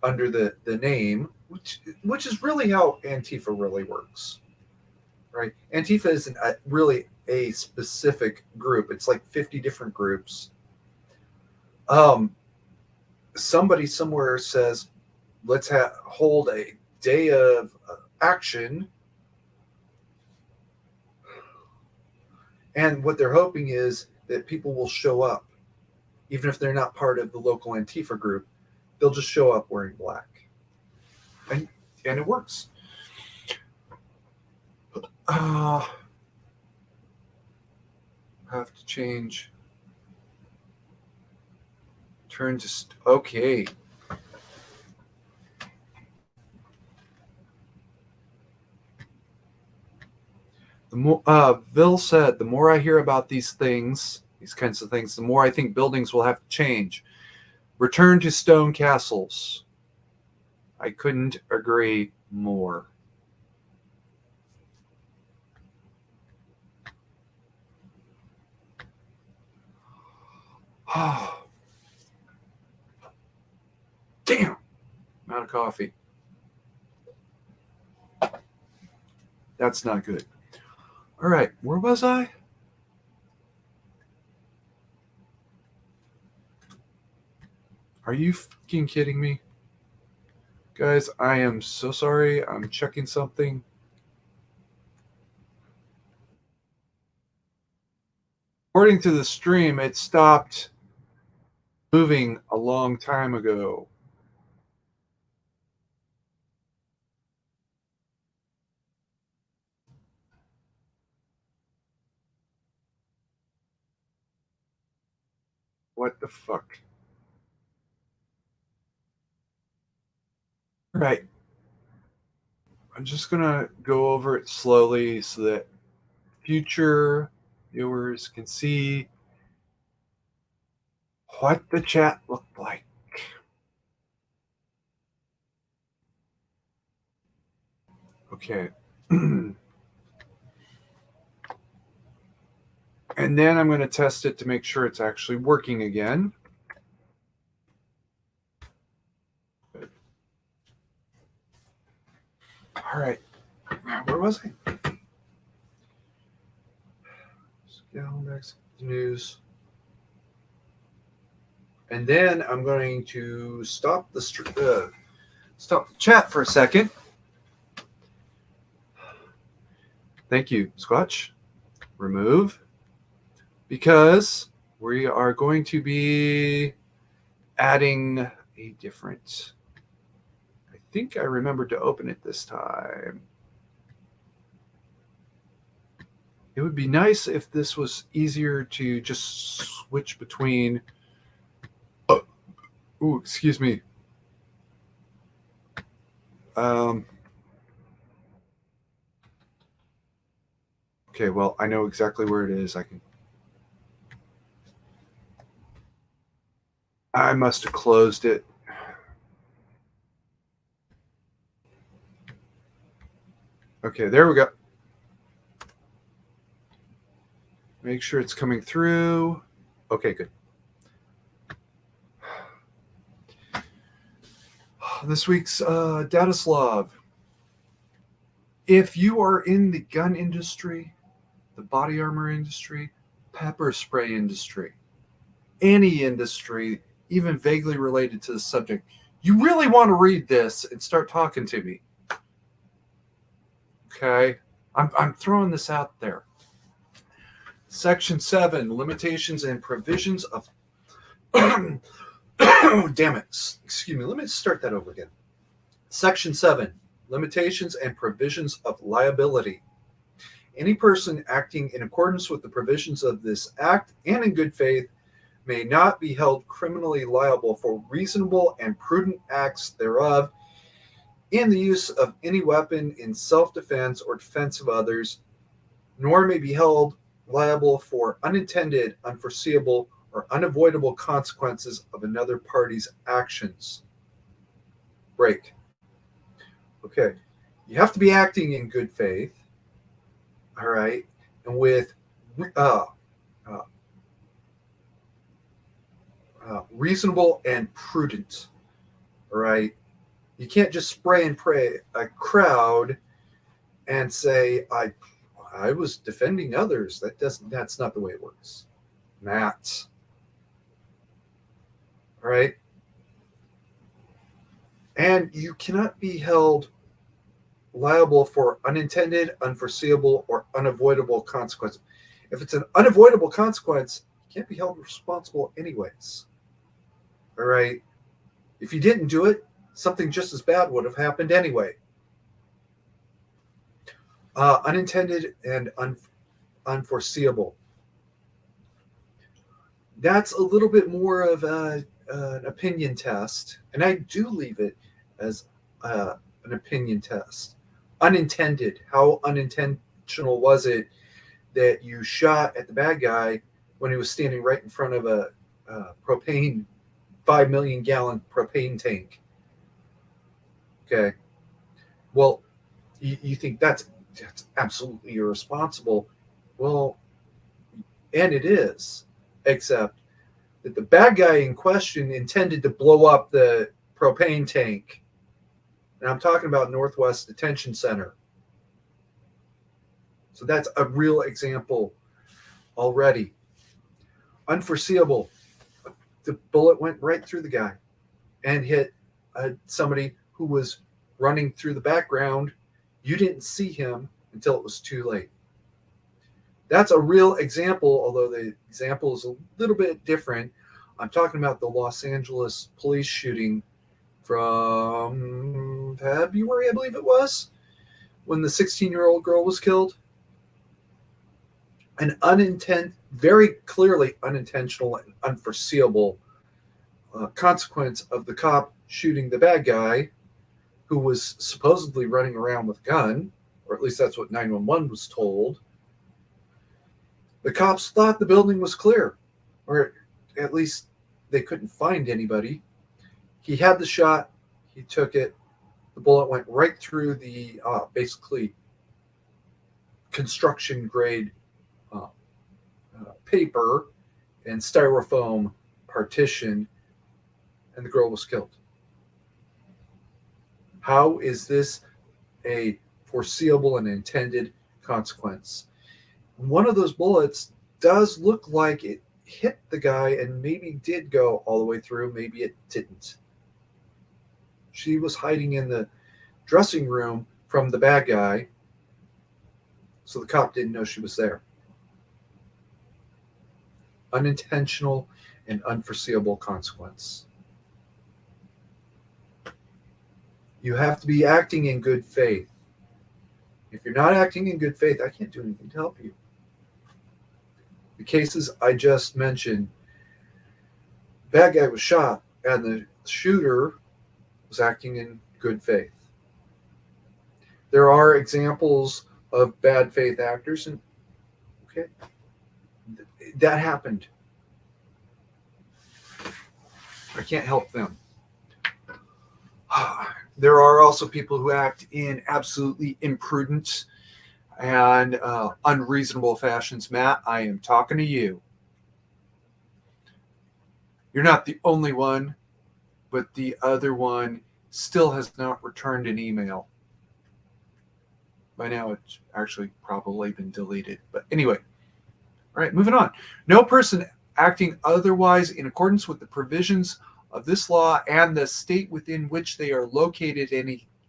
under the name, which is really how Antifa really works, right? Antifa isn't really a specific group. It's like 50 different groups. Somebody somewhere says, let's hold a day of action. And what they're hoping is that people will show up, even if they're not part of the local Antifa group. They'll just show up wearing black. And it works. Have to change. Turn to okay. The more Bill said, the more I hear about these kinds of things, the more I think buildings will have to change. Return to stone castles. I couldn't agree more. Damn. Amount coffee. That's not good. All right, where was I? Are you fucking kidding me? Guys, I am so sorry. I'm checking something. According to the stream, it stopped moving a long time ago. What the fuck? Right. I'm just going to go over it slowly so that future viewers can see what the chat looked like. Okay. And then I'm going to test it to make sure it's actually working again. Good. All right. Where was I? Next news. And then I'm going to stop the chat for a second. Thank you, Squatch. Remove. Because we are going to be adding a different. I think I remembered to open it this time. It would be nice if this was easier to just switch between. Oh, excuse me. Okay, well, I know exactly where it is. I must have closed it. Okay, there we go. Make sure it's coming through. Okay, good. This week's Daetslov. If you are in the gun industry, the body armor industry, pepper spray industry, any industry, even vaguely related to the subject, you really want to read this and start talking to me. Okay? I'm throwing this out there. Section 7, limitations and provisions of... Oh, damn it. Excuse me. Let me start that over again. Section 7, limitations and provisions of liability. Any person acting in accordance with the provisions of this act and in good faith may not be held criminally liable for reasonable and prudent acts thereof in the use of any weapon in self-defense or defense of others, nor may be held liable for unintended, unforeseeable, or unavoidable consequences of another party's actions. Break. Okay. You have to be acting in good faith, all right, and with reasonable and prudent, all right? You can't just spray and pray a crowd and say, I was defending others. That's not the way it works. Matt. All right. And you cannot be held liable for unintended, unforeseeable, or unavoidable consequences. If it's an unavoidable consequence, you can't be held responsible anyways. All right. If you didn't do it, something just as bad would have happened anyway. Unintended and unforeseeable. That's a little bit more of an opinion test, and I do leave it as an opinion test. Unintended. How unintentional was it that you shot at the bad guy when he was standing right in front of a propane, 5 million gallon propane tank? Okay. Well, you think that's absolutely irresponsible. Well, and it is, except that the bad guy in question intended to blow up the propane tank. And I'm talking about Northwest Detention Center. So that's a real example already. Unforeseeable. The bullet went right through the guy and hit somebody who was running through the background. You didn't see him until it was too late. That's a real example, although the example is a little bit different. I'm talking about the Los Angeles police shooting from February, I believe it was, when the 16-year-old girl was killed. An very clearly unintentional and unforeseeable consequence of the cop shooting the bad guy who was supposedly running around with a gun, or at least that's what 911 was told. The cops thought the building was clear, or at least they couldn't find anybody. He had the shot. He took it. The bullet went right through the basically construction grade paper and styrofoam partition, and the girl was killed. How is this a foreseeable and intended consequence? One of those bullets does look like it hit the guy and maybe did go all the way through, maybe it didn't. She was hiding in the dressing room from the bad guy, so the cop didn't know she was there. Unintentional and unforeseeable consequence. You have to be acting in good faith. If you're not acting in good faith, I can't do anything to help you. The cases I just mentioned, bad guy was shot and the shooter was acting in good faith. There are examples of bad faith actors, and okay, that happened. I can't help them. There are also people who act in absolutely imprudent and unreasonable fashions. Matt, I am talking to you. You're not the only one, but the other one still has not returned an email. By now, it's actually probably been deleted. But anyway, all right, moving on. No person acting otherwise in accordance with the provisions of this law and the state within which they are located at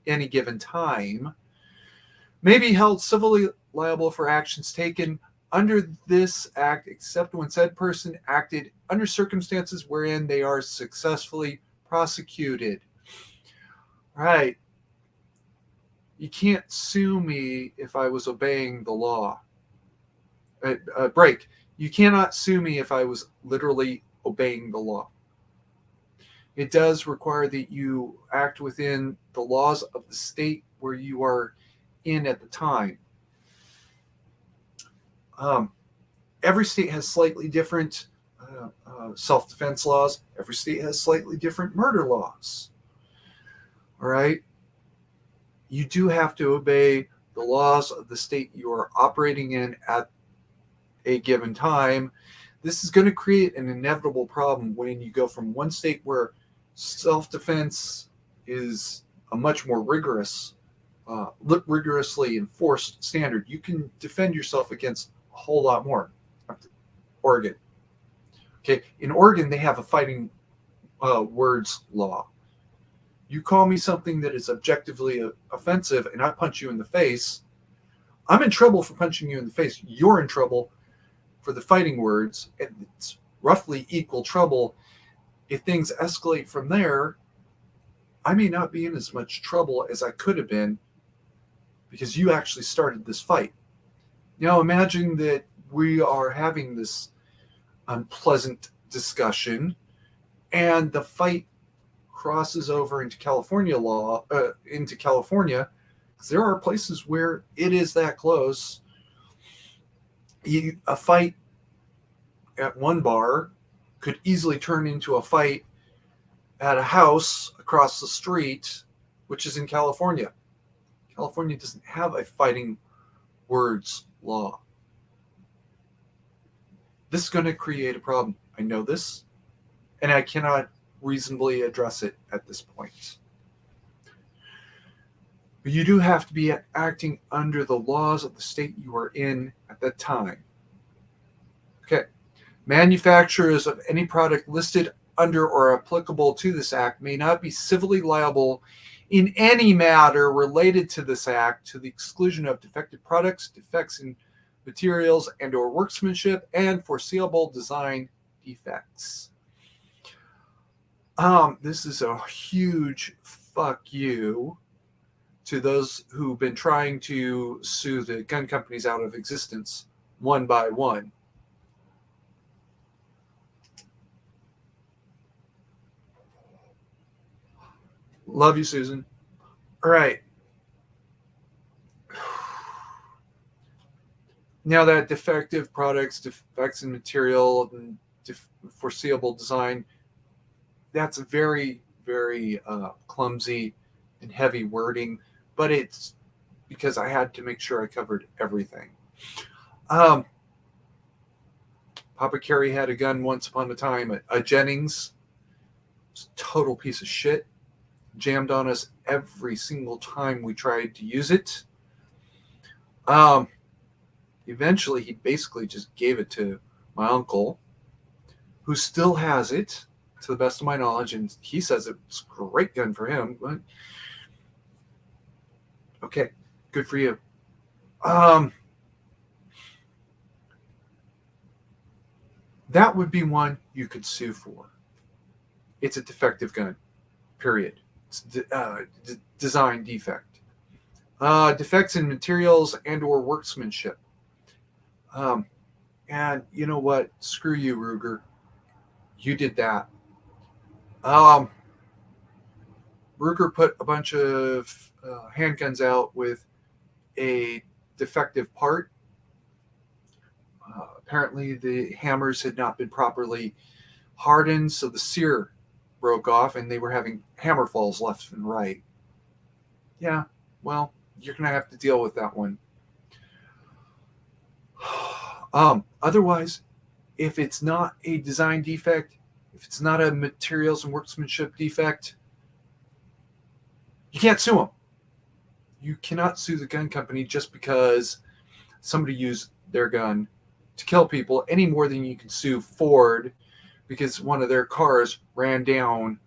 any given time may be held civilly liable for actions taken under this act, except when said person acted under circumstances wherein they are successfully prosecuted. All right. You can't sue me if I was obeying the law. Break. You cannot sue me if I was literally obeying the law. It does require that you act within the laws of the state where you are in at the time. Every state has slightly different self-defense laws. Every state has slightly different murder laws. All right? You do have to obey the laws of the state you are operating in at a given time. This is going to create an inevitable problem when you go from one state where self-defense is a much more rigorously enforced standard. You can defend yourself against a whole lot more. Oregon. Okay, in Oregon, they have a fighting words law. You call me something that is objectively offensive and I punch you in the face, I'm in trouble for punching you in the face. You're in trouble for the fighting words, and it's roughly equal trouble. If things escalate from there, I may not be in as much trouble as I could have been because you actually started this fight. Now imagine that we are having this unpleasant discussion and the fight crosses over into California law, into California, because there are places where it is that close. A fight at one bar could easily turn into a fight at a house across the street, which is in California. California doesn't have a fighting words law. This is going to create a problem. I know this, and I cannot reasonably address it at this point. But you do have to be acting under the laws of the state you are in at that time. Okay. Manufacturers of any product listed under or applicable to this act may not be civilly liable in any matter related to this act to the exclusion of defective products, defects in materials and or workmanship, and foreseeable design defects. This is a huge fuck you to those who've been trying to sue the gun companies out of existence one by one. Love you, Susan. All right. Now that defective products, defects in material, and foreseeable design, that's very, very clumsy and heavy wording, but it's because I had to make sure I covered everything. Papa Carey had a gun once upon a time, a Jennings. It's a total piece of shit. Jammed on us every single time we tried to use it. Eventually, he basically just gave it to my uncle, who still has it, to the best of my knowledge, and he says it's a great gun for him. But okay, good for you. That would be one you could sue for. It's a defective gun, period. It's design defect. Defects in materials and or workmanship. And you know what? Screw you, Ruger. You did that. Ruger put a bunch of handguns out with a defective part. Apparently, the hammers had not been properly hardened, so the sear broke off, and they were having hammer falls left and right. Yeah, well, you're going to have to deal with that one. Otherwise, if it's not a design defect, if it's not a materials and workmanship defect, you can't sue them. You cannot sue the gun company just because somebody used their gun to kill people any more than you can sue Ford because one of their cars ran down,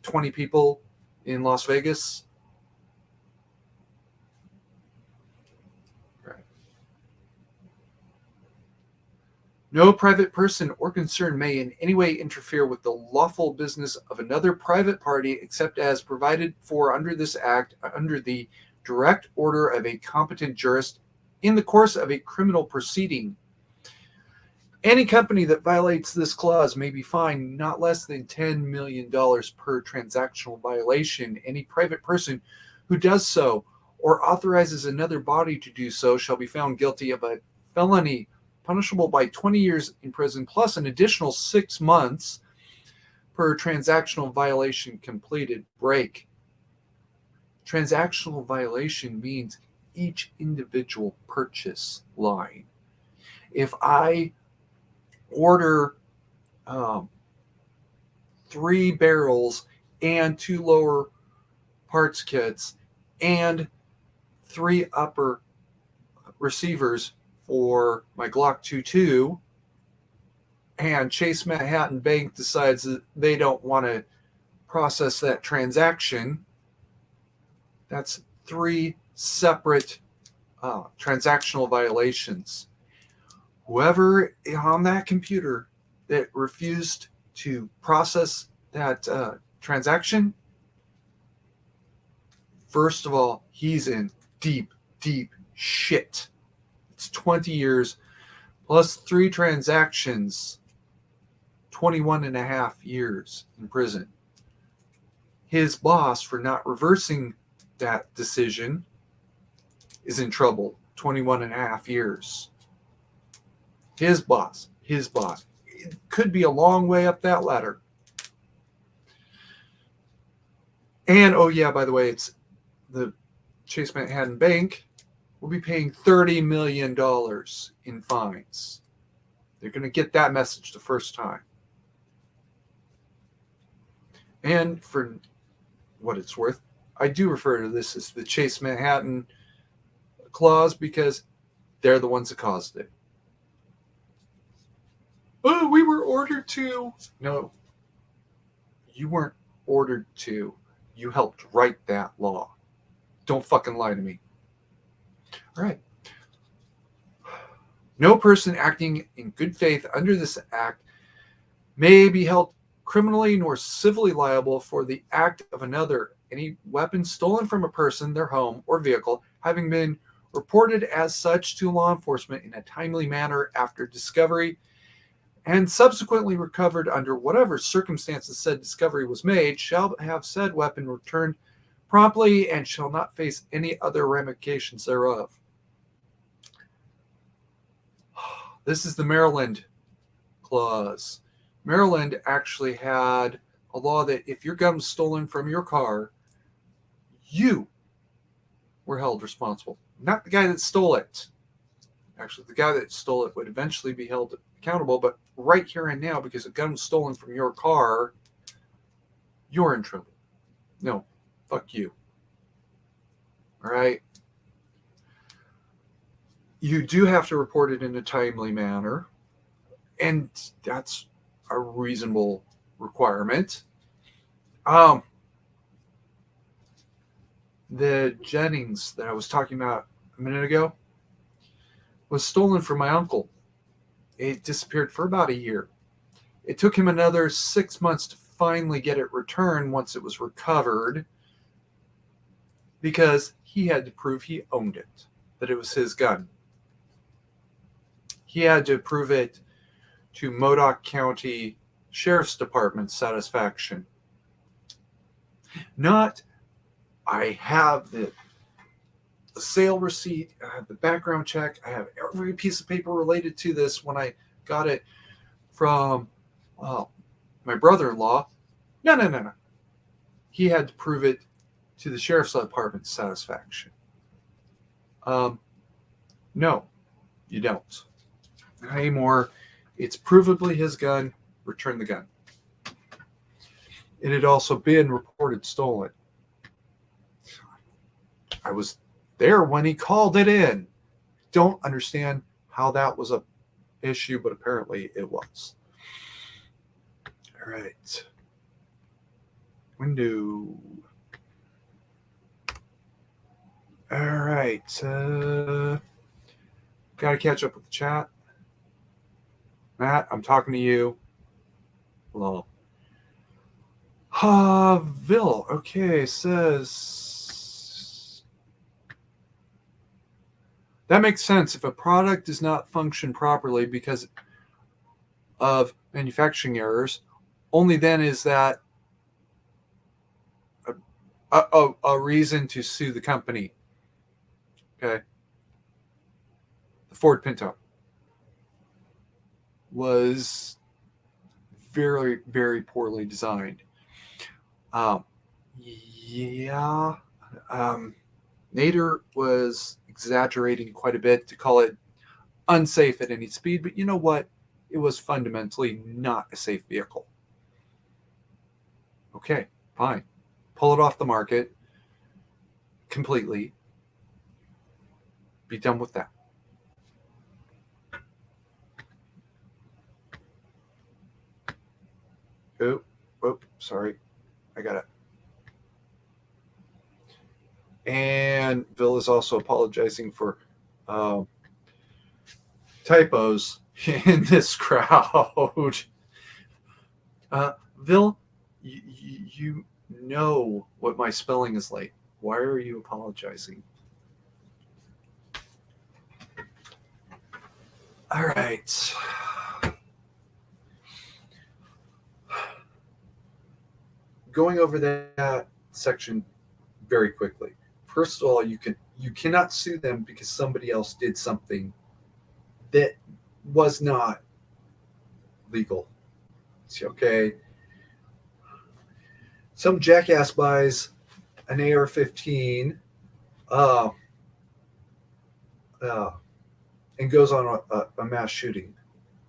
20 people in Las Vegas? Right. No private person or concern may in any way interfere with the lawful business of another private party except as provided for under this act under the direct order of a competent jurist in the course of a criminal proceeding. Any company that violates this clause may be fined not less than $10 million per transactional violation. Any private person who does so or authorizes another body to do so shall be found guilty of a felony punishable by 20 years in prison plus an additional 6 months per transactional violation completed. Break. Transactional violation means each individual purchase line. If I order 3 barrels and 2 lower parts kits and 3 upper receivers for my Glock 22, and Chase Manhattan Bank decides that they don't want to process that transaction, that's 3 separate transactional violations. Whoever on that computer that refused to process that transaction, first of all, he's in deep, deep shit. It's 20 years plus 3 transactions, 21 and a half years in prison. His boss, for not reversing that decision, is in trouble, 21 and a half years. His boss. It could be a long way up that ladder. And, oh yeah, by the way, it's the Chase Manhattan Bank will be paying $30 million in fines. They're going to get that message the first time. And for what it's worth, I do refer to this as the Chase Manhattan clause because they're the ones that caused it. Oh, we were ordered to. No, you weren't ordered to. You helped write that law. Don't fucking lie to me. All right. No person acting in good faith under this act may be held criminally nor civilly liable for the act of another. Any weapon stolen from a person, their home, or vehicle, having been reported as such to law enforcement in a timely manner after discovery and subsequently recovered under whatever circumstances said discovery was made, shall have said weapon returned promptly and shall not face any other ramifications thereof. This is the Maryland clause. Maryland actually had a law that if your gun was stolen from your car, you were held responsible. Not the guy that stole it. Actually, the guy that stole it would eventually be held accountable, but right here and now, because a gun was stolen from your car, you're in trouble. No, fuck you. All right? You do have to report it in a timely manner, and that's a reasonable requirement. The Jennings that I was talking about a minute ago was stolen from my uncle. It disappeared for about a year. It took him another 6 months to finally get it returned once it was recovered because he had to prove he owned it, that it was his gun. He had to prove it to Modoc County Sheriff's Department's satisfaction. Not, I have the sale receipt, I have the background check, I have every piece of paper related to this when I got it from my brother-in-law. No. He had to prove it to the Sheriff's Department's satisfaction. No, you don't. Not anymore. It's provably his gun. Return the gun. It had also been reported stolen. I was there when he called it in. Don't understand how that was a issue, but apparently it was. All right. Window. All right. Got to catch up with the chat. Matt, I'm talking to you. Hello. Vil, okay, says that makes sense. If a product does not function properly because of manufacturing errors, only then is that a reason to sue the company. Okay. The Ford Pinto was very, very poorly designed. Nader was exaggerating quite a bit to call it unsafe at any speed, but you know what? It was fundamentally not a safe vehicle. Okay, fine. Pull it off the market completely. Be done with that. Oh, sorry. I got it. And Bill is also apologizing for typos in this crowd. Bill, you know what my spelling is like. Why are you apologizing? All right. Going over that section very quickly. First of all, you cannot sue them because somebody else did something that was not legal. Okay. Some jackass buys an AR-15 and goes on a mass shooting.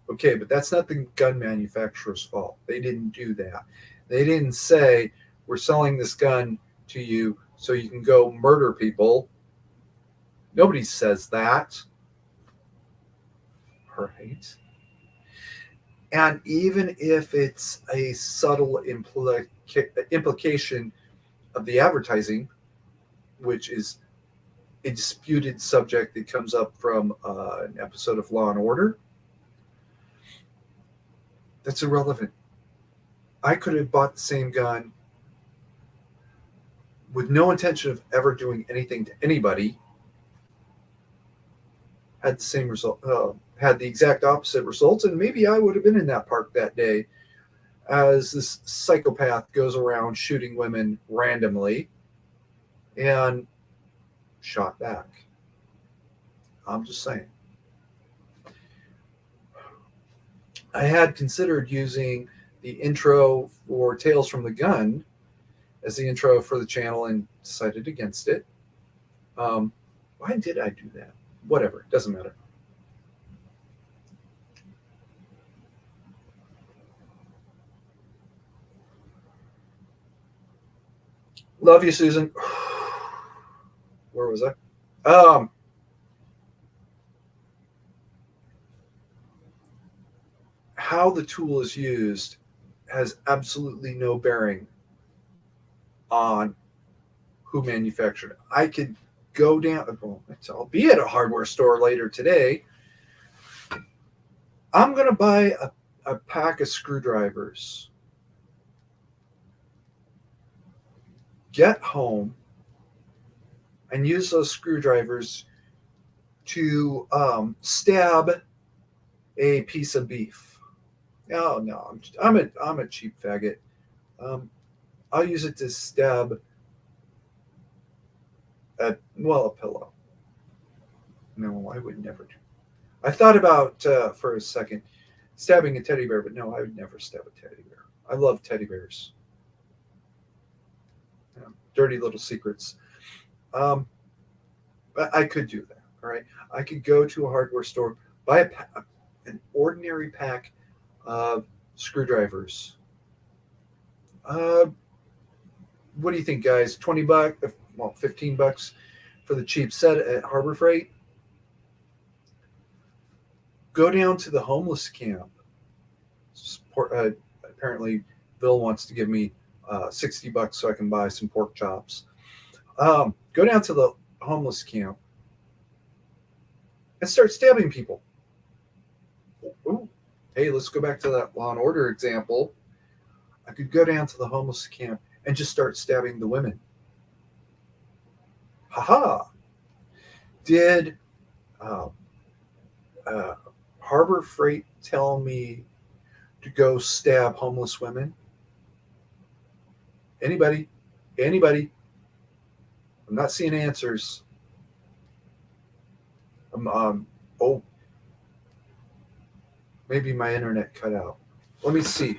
Okay, but that's not the gun manufacturer's fault. They didn't do that. They didn't say, we're selling this gun to you so you can go murder people. Nobody says that. Right? And even if it's a subtle implication of the advertising, which is a disputed subject that comes up from an episode of Law and Order, that's irrelevant. I could have bought the same gun with no intention of ever doing anything to anybody, had the same result, had the exact opposite results, and maybe I would have been in that park that day as this psychopath goes around shooting women randomly and shot back. I'm just saying. I had considered using the intro for Tales from the Gun as the intro for the channel and decided against it. Why did I do that? Whatever, it doesn't matter. Love you, Susan. Where was I? How the tool is used has absolutely no bearing on who manufactured it. I could go down, well, I'll be at a hardware store later today. I'm going to buy a pack of screwdrivers, get home, and use those screwdrivers to stab a piece of beef. Oh no, I'm a cheap faggot. I'll use it to stab a pillow. No, I would never do. I thought about for a second stabbing a teddy bear, but no, I would never stab a teddy bear. I love teddy bears. Dirty little secrets. I could do that. All right, I could go to a hardware store, buy an ordinary pack of screwdrivers. What do you think, guys? $20, well, $15 for the cheap set at Harbor Freight. Go down to the homeless camp. Apparently, Bill wants to give me $60 so I can buy some pork chops. Go down to the homeless camp and start stabbing people. Ooh. Hey, let's go back to that Law and Order example. I could go down to the homeless camp and just start stabbing the women. Haha. Did Harbor Freight tell me to go stab homeless women? Anybody? I'm not seeing answers. Oh, maybe my internet cut out. Let me see.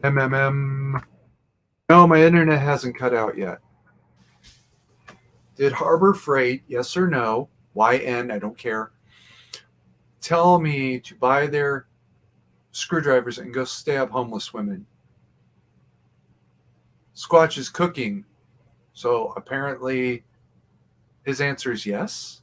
No, my internet hasn't cut out yet. Did Harbor Freight, yes or no, YN, I don't care, tell me to buy their screwdrivers and go stab homeless women? Squatch is cooking, so apparently his answer is yes.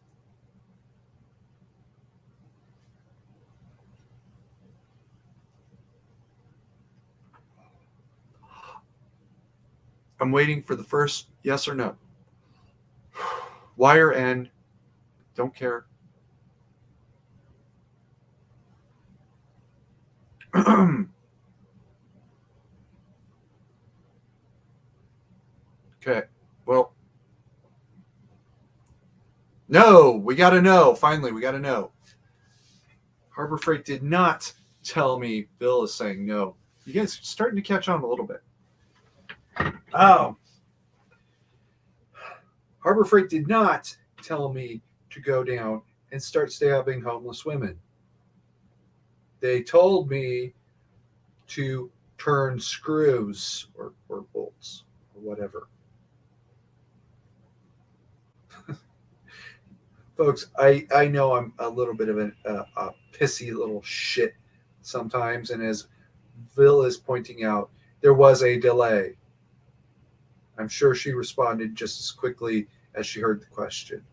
I'm waiting for the first yes or no. Y or N, don't care. Okay, well, no, we got to know. Finally, we got to know. Harbor Freight did not tell me. Bill is saying no. You guys are starting to catch on a little bit. Oh. Harbor Freight did not tell me to go down and start stabbing homeless women. They told me to turn screws or bolts or whatever. Folks, I know I'm a little bit of a pissy little shit sometimes, and as Vil is pointing out there was a delay. I'm sure she responded just as quickly as she heard the question.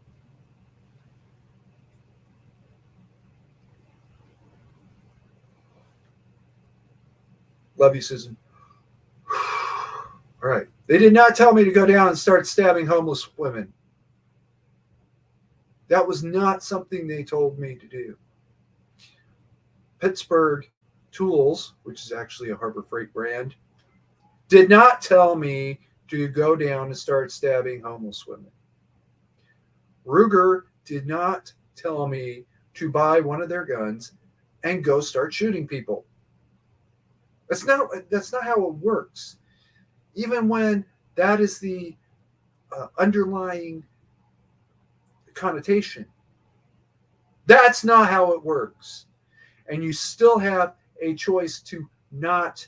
Love you, Susan. All right. They did not tell me to go down and start stabbing homeless women. That was not something they told me to do. Pittsburgh Tools, which is actually a Harbor Freight brand, did not tell me to go down and start stabbing homeless women. Ruger did not tell me to buy one of their guns and go start shooting people. That's not how it works. Even when that is the underlying connotation, that's not how it works. And you still have a choice to not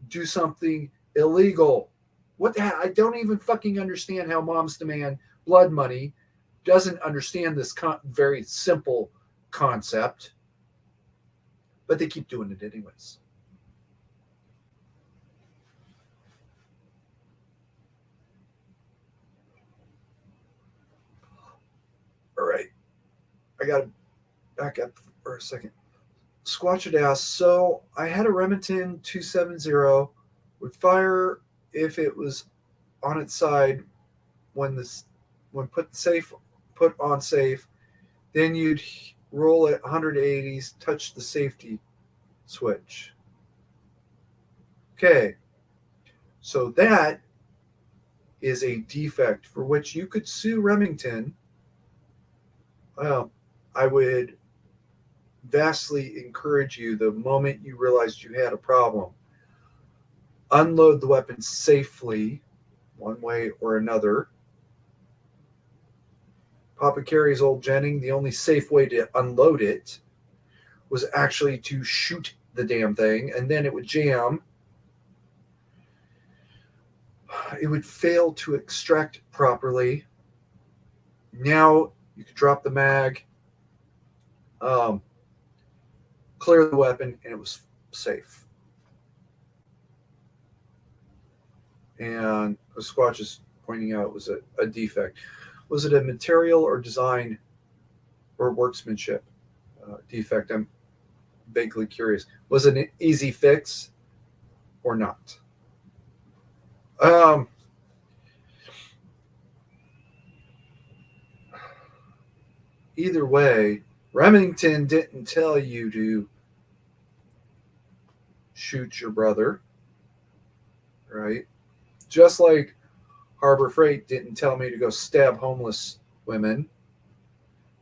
do something illegal. What the hell? I don't even fucking understand how Moms Demand Blood Money doesn't understand this very simple concept, but they keep doing it anyways. All right. I got to back up for a second. Squatch had asked, so I had a Remington 270 would fire if it was on its side when put on safe, then you'd roll at 180s, touch the safety switch. Okay, so that is a defect for which you could sue Remington. Well, I would vastly encourage you, the moment you realized you had a problem, unload the weapon safely, one way or another. Papa Carey's old Jennings, the only safe way to unload it was actually to shoot the damn thing, and then it would jam. It would fail to extract properly. Now you could drop the mag, clear the weapon, and it was safe. And Squatch is pointing out it was a defect. Was it a material or design or workmanship defect? I'm vaguely curious. Was it an easy fix or not? Either way, Remington didn't tell you to shoot your brother, right? Just like Harbor Freight didn't tell me to go stab homeless women.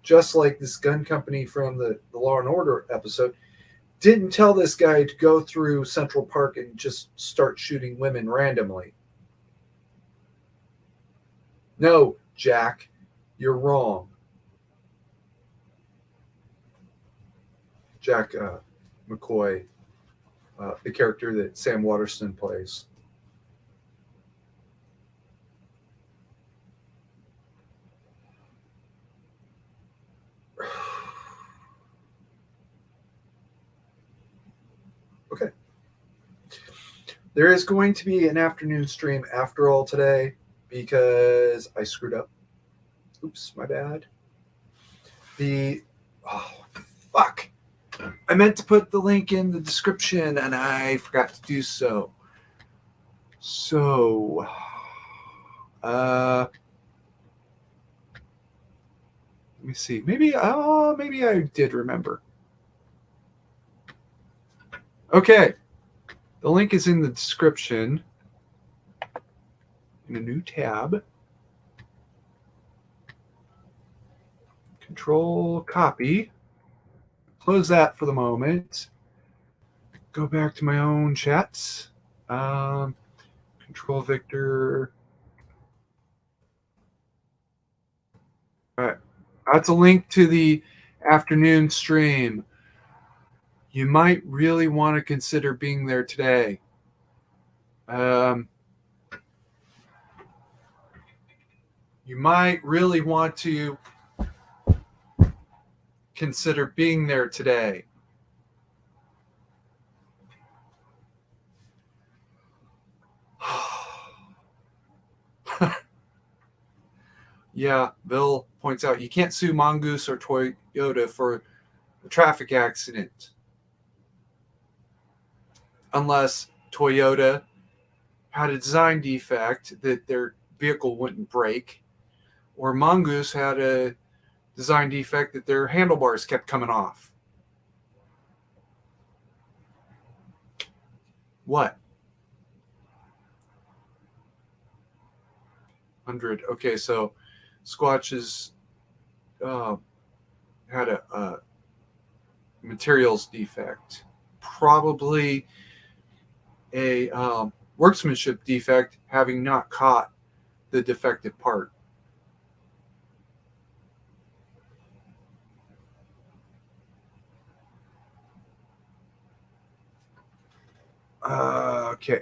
Just like this gun company from the Law and Order episode didn't tell this guy to go through Central Park and just start shooting women randomly. No, Jack, you're wrong. Jack McCoy, the character that Sam Waterston plays. Okay. There is going to be an afternoon stream after all today because I screwed up. Oops, my bad. Fuck. I meant to put the link in the description and I forgot to do so. So, let me see. Maybe I did remember. Okay. The link is in the description in a new tab. Control copy. Close that for the moment. Go back to my own chats. Control Victor. All right. That's a link to the afternoon stream. You might really want to consider being there today. You might really want to consider being there today. Yeah, Bill points out you can't sue Mongoose or Toyota for a traffic accident unless Toyota had a design defect that their vehicle wouldn't break, or Mongoose had a design defect that their handlebars kept coming off. What? 100. Okay, so Squatches uh, had a materials defect, probably a workmanship defect, having not caught the defective part. Okay,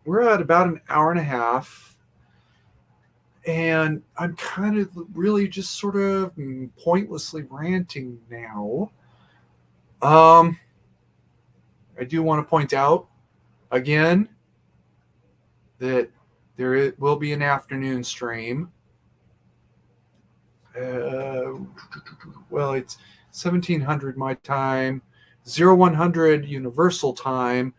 we're at about an hour and a half, and I'm kind of really just sort of pointlessly ranting now. Um, I do want to point out again that will be an afternoon stream. Well, it's 1700 my time, 0100 Universal time.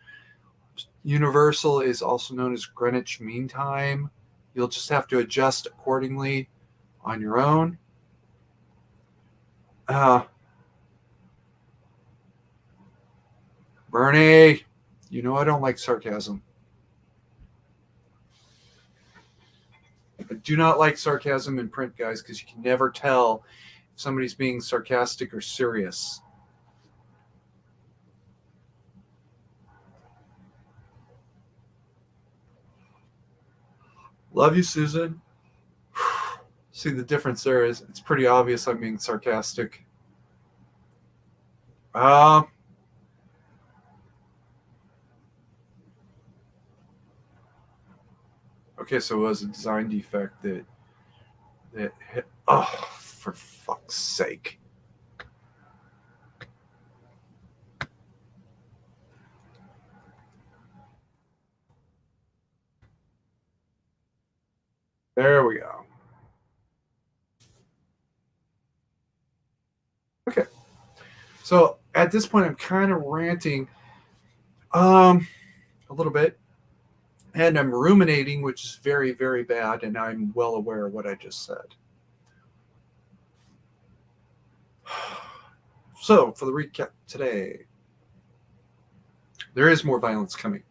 Universal is also known as Greenwich Mean Time. You'll just have to adjust accordingly on your own. Bernie, you know I don't like sarcasm. I do not like sarcasm in print, guys, because you can never tell if somebody's being sarcastic or serious. Love you, Susan. See, the difference there is it's pretty obvious I'm being sarcastic. Okay, so it was a design defect that hit. Oh, for fuck's sake. There we go. Okay. So at this point, I'm kind of ranting a little bit, and I'm ruminating, which is very, very bad, and I'm well aware of what I just said. So for the recap today, there is more violence coming.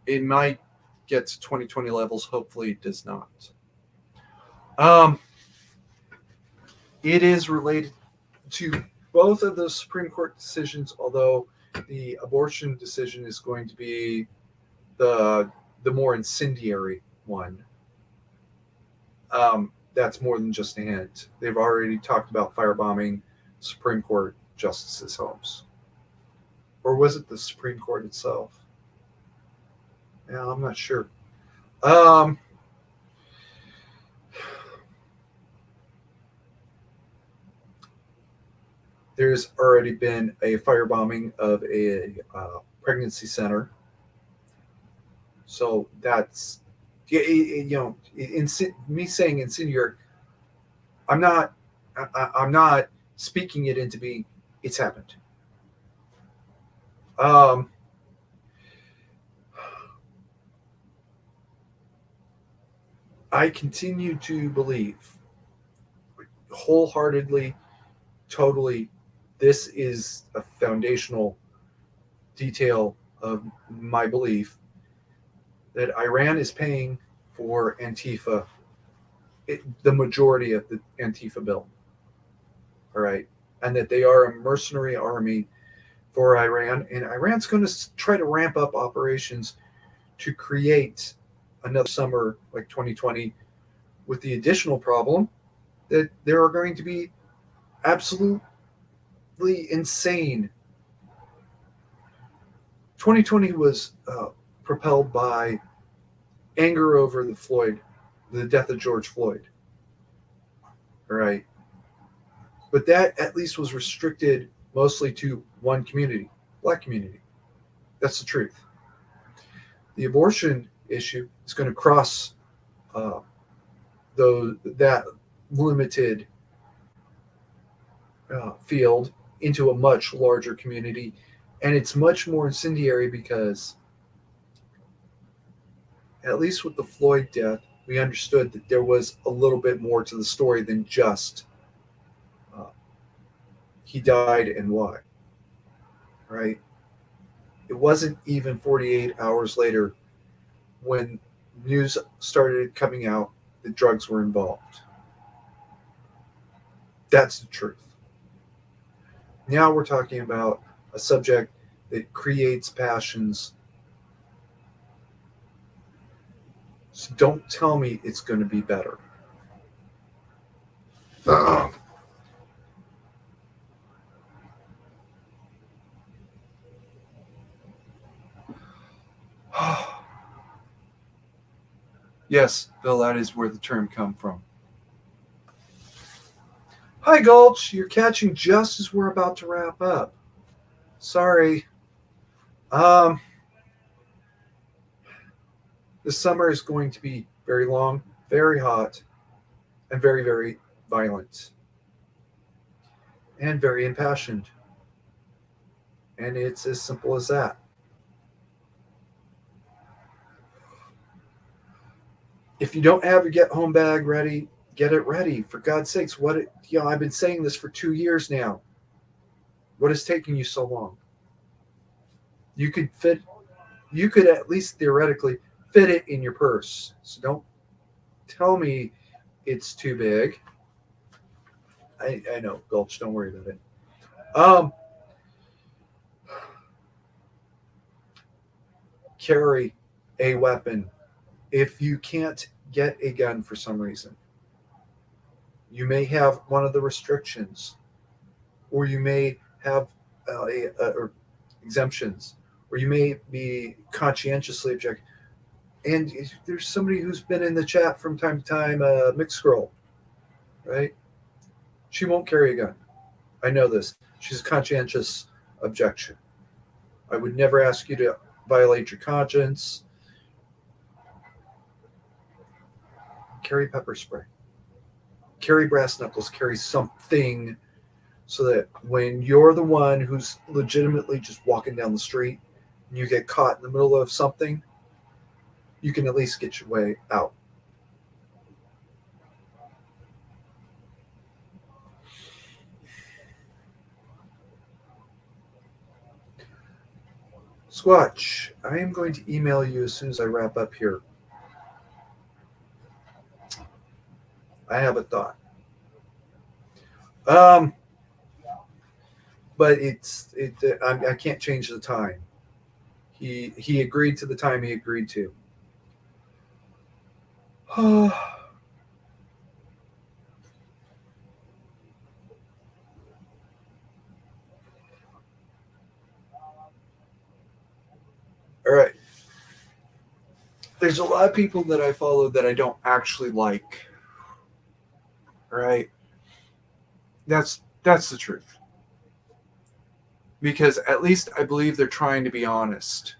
It might get to 2020 levels. Hopefully, it does not. It is related to both of the Supreme Court decisions, although the abortion decision is going to be the more incendiary one. That's more than just a hint. They've already talked about firebombing Supreme Court justices' homes. Or was it the Supreme Court itself? Yeah, I'm not sure. There's already been a firebombing of a pregnancy center. So that's, me saying incendiary, I'm not speaking it into being, it's happened. I continue to believe wholeheartedly, totally, this is a foundational detail of my belief that Iran is paying for Antifa, the majority of the Antifa bill. All right. And that they are a mercenary army for Iran. And Iran's going to try to ramp up operations to create another summer like 2020, with the additional problem that there are going to be absolutely insane. 2020 was propelled by anger over the death of George Floyd. All right. But that at least was restricted mostly to one community, Black community. That's the truth. The abortion issue is going to cross that limited field into a much larger community, and it's much more incendiary because, at least with the Floyd death, we understood that there was a little bit more to the story than just uh, he died and why. Right? It wasn't even 48 hours later when news started coming out that drugs were involved. That's the truth. Now we're talking about a subject that creates passions. So don't tell me it's going to be better. Yes, Bill, that is where the term come from. Hi, Gulch. You're catching just as we're about to wrap up. Sorry. This summer is going to be very long, very hot, and very, very violent, and very impassioned. And it's as simple as that. If you don't have your get home bag ready, get it ready. For God's sakes, I've been saying this for 2 years now. What is taking you so long? You could at least theoretically fit it in your purse. So don't tell me it's too big. I know, Gulch, don't worry about it. Carry a weapon. If you can't get a gun for some reason, you may have one of the restrictions, or you may have or exemptions, or you may be conscientiously object. And there's somebody who's been in the chat from time to time, Mixed Scroll, right? She won't carry a gun. I know this. She's a conscientious objection. I would never ask you to violate your conscience. Carry pepper spray. Carry brass knuckles. Carry something so that when you're the one who's legitimately just walking down the street and you get caught in the middle of something, you can at least get your way out. Squatch, I am going to email you as soon as I wrap up here. I have a thought. But I can't change the time. He agreed to the time he agreed to. All right. There's a lot of people that I follow that I don't actually like. All right. That's the truth. Because at least I believe they're trying to be honest.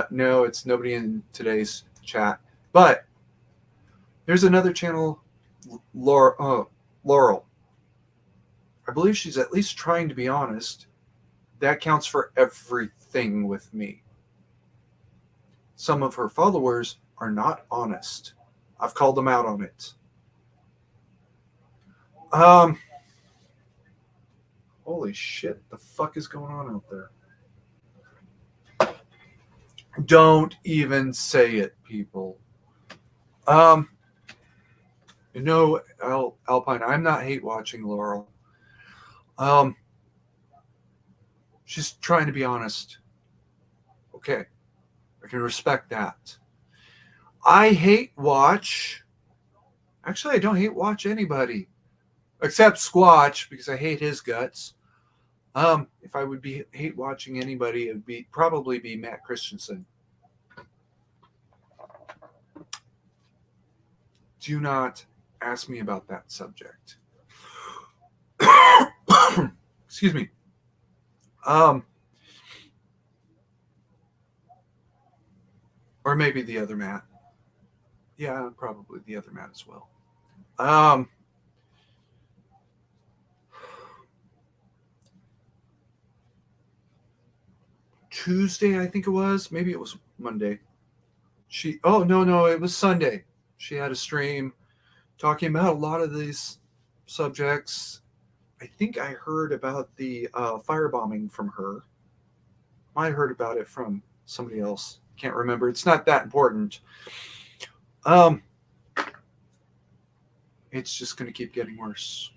No, it's nobody in today's chat. But there's another channel, Laurel. I believe she's at least trying to be honest. That counts for everything with me. Some of her followers are not honest. I've called them out on it. Holy shit, the fuck is going on out there? Don't even say it, people. Alpine, I'm not hate watching Laurel. She's trying to be honest. Okay. I can respect that. I hate watch. Actually, I don't hate watch anybody. Except Squatch, because I hate his guts. If I would be hate watching anybody, it would probably be Matt Christensen. Do not ask me about that subject. Excuse me. Or maybe the other Matt. Yeah, probably the other Matt as well. Tuesday, I think it was. Maybe it was Monday. No, it was Sunday. She had a stream talking about a lot of these subjects. I think I heard about the firebombing from her. I heard about it from somebody else. Can't remember. It's not that important. Um, it's just going to keep getting worse.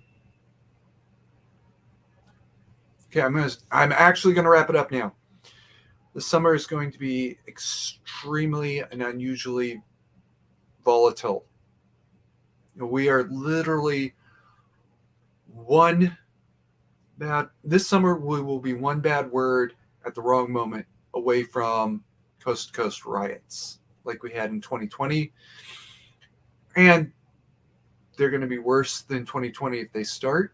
Okay, I'm actually going to wrap it up now. The summer is going to be extremely and unusually volatile. We are literally this summer we will be one bad word at the wrong moment away from coast to coast riots like we had in 2020. And they're going to be worse than 2020 if they start.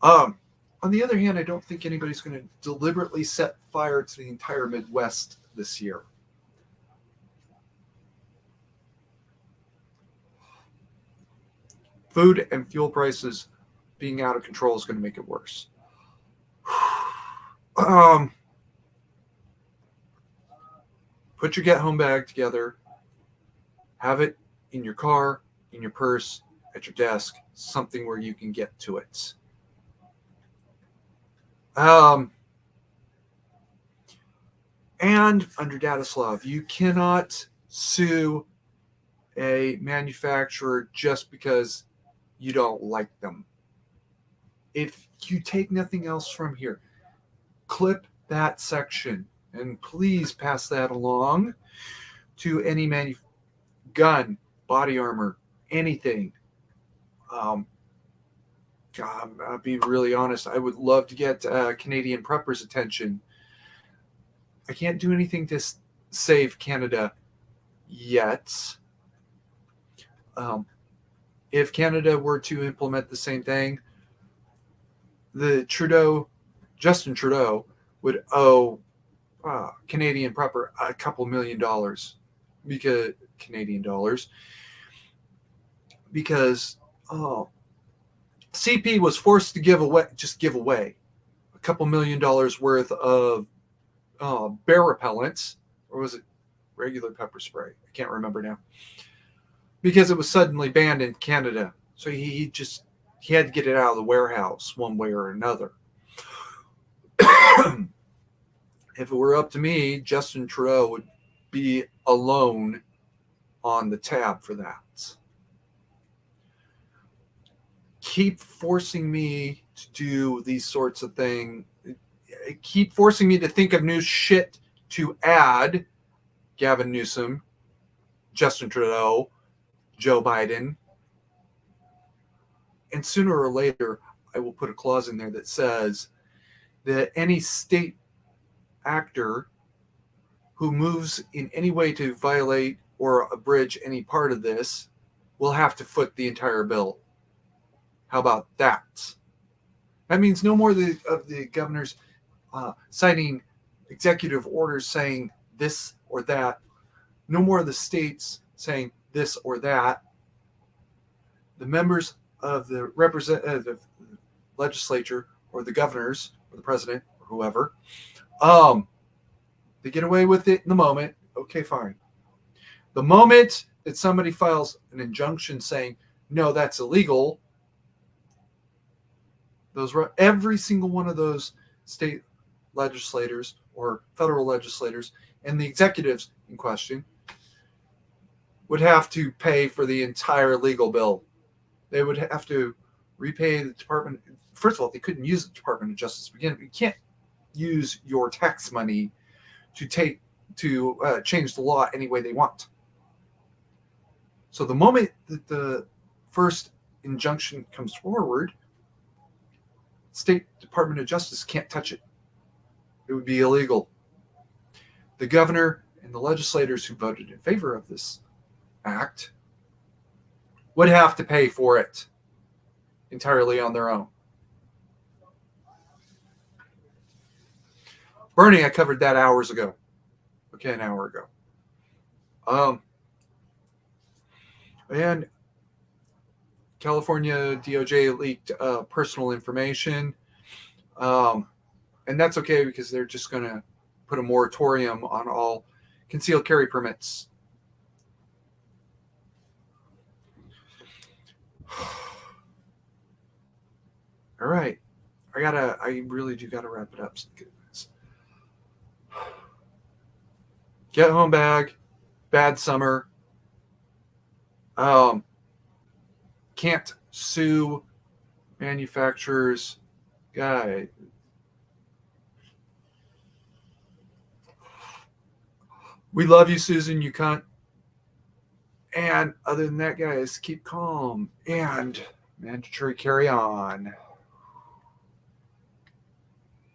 On the other hand, I don't think anybody's going to deliberately set fire to the entire Midwest this year. Food and fuel prices being out of control is going to make it worse. Put your get-home bag together. Have it in your car, in your purse, at your desk, something where you can get to it. And under Daetslov, you cannot sue a manufacturer just because you don't like them. If you take nothing else from here, clip that section and please pass that along to any gun, body armor, anything. God, I'll be really honest. I would love to get Canadian preppers' attention. I can't do anything to save Canada yet. If Canada were to implement the same thing, Justin Trudeau would owe Canadian prepper a couple $1 million because CP was forced to give away a couple $1 million worth of bear repellents, or was it regular pepper spray? I can't remember now, because it was suddenly banned in Canada. So he had to get it out of the warehouse one way or another. If it were up to me, Justin Trudeau would be alone on the tab for that. Keep forcing me to do these sorts of things. Keep forcing me to think of new shit to add. Gavin Newsom, Justin Trudeau, Joe Biden. And sooner or later, I will put a clause in there that says that any state actor who moves in any way to violate or abridge any part of this will have to foot the entire bill. How about that? That means no more of the governors signing executive orders saying this or that. No more of the states saying this or that. The members of the representative legislature or the governors or the president or whoever, they get away with it in the moment. Okay, fine. The moment that somebody files an injunction saying, no, that's illegal, every single one of those state legislators or federal legislators and the executives in question would have to pay for the entire legal bill. They would have to repay the department. First of all, they couldn't use the Department of Justice to begin. You can't use your tax money to change the law any way they want. So the moment that the first injunction comes forward, State Department of Justice can't touch it. It would be illegal. The governor and the legislators who voted in favor of this act would have to pay for it entirely on their own. Bernie, I covered that hours ago. Okay, an hour ago. And California DOJ leaked personal information. And that's okay because they're just going to put a moratorium on all concealed carry permits. All right. I really do gotta wrap it up. Get home bag, bad summer. Can't sue manufacturers. Guy. We love you, Susan, you cunt. And other than that, guys, keep calm and mandatory carry on.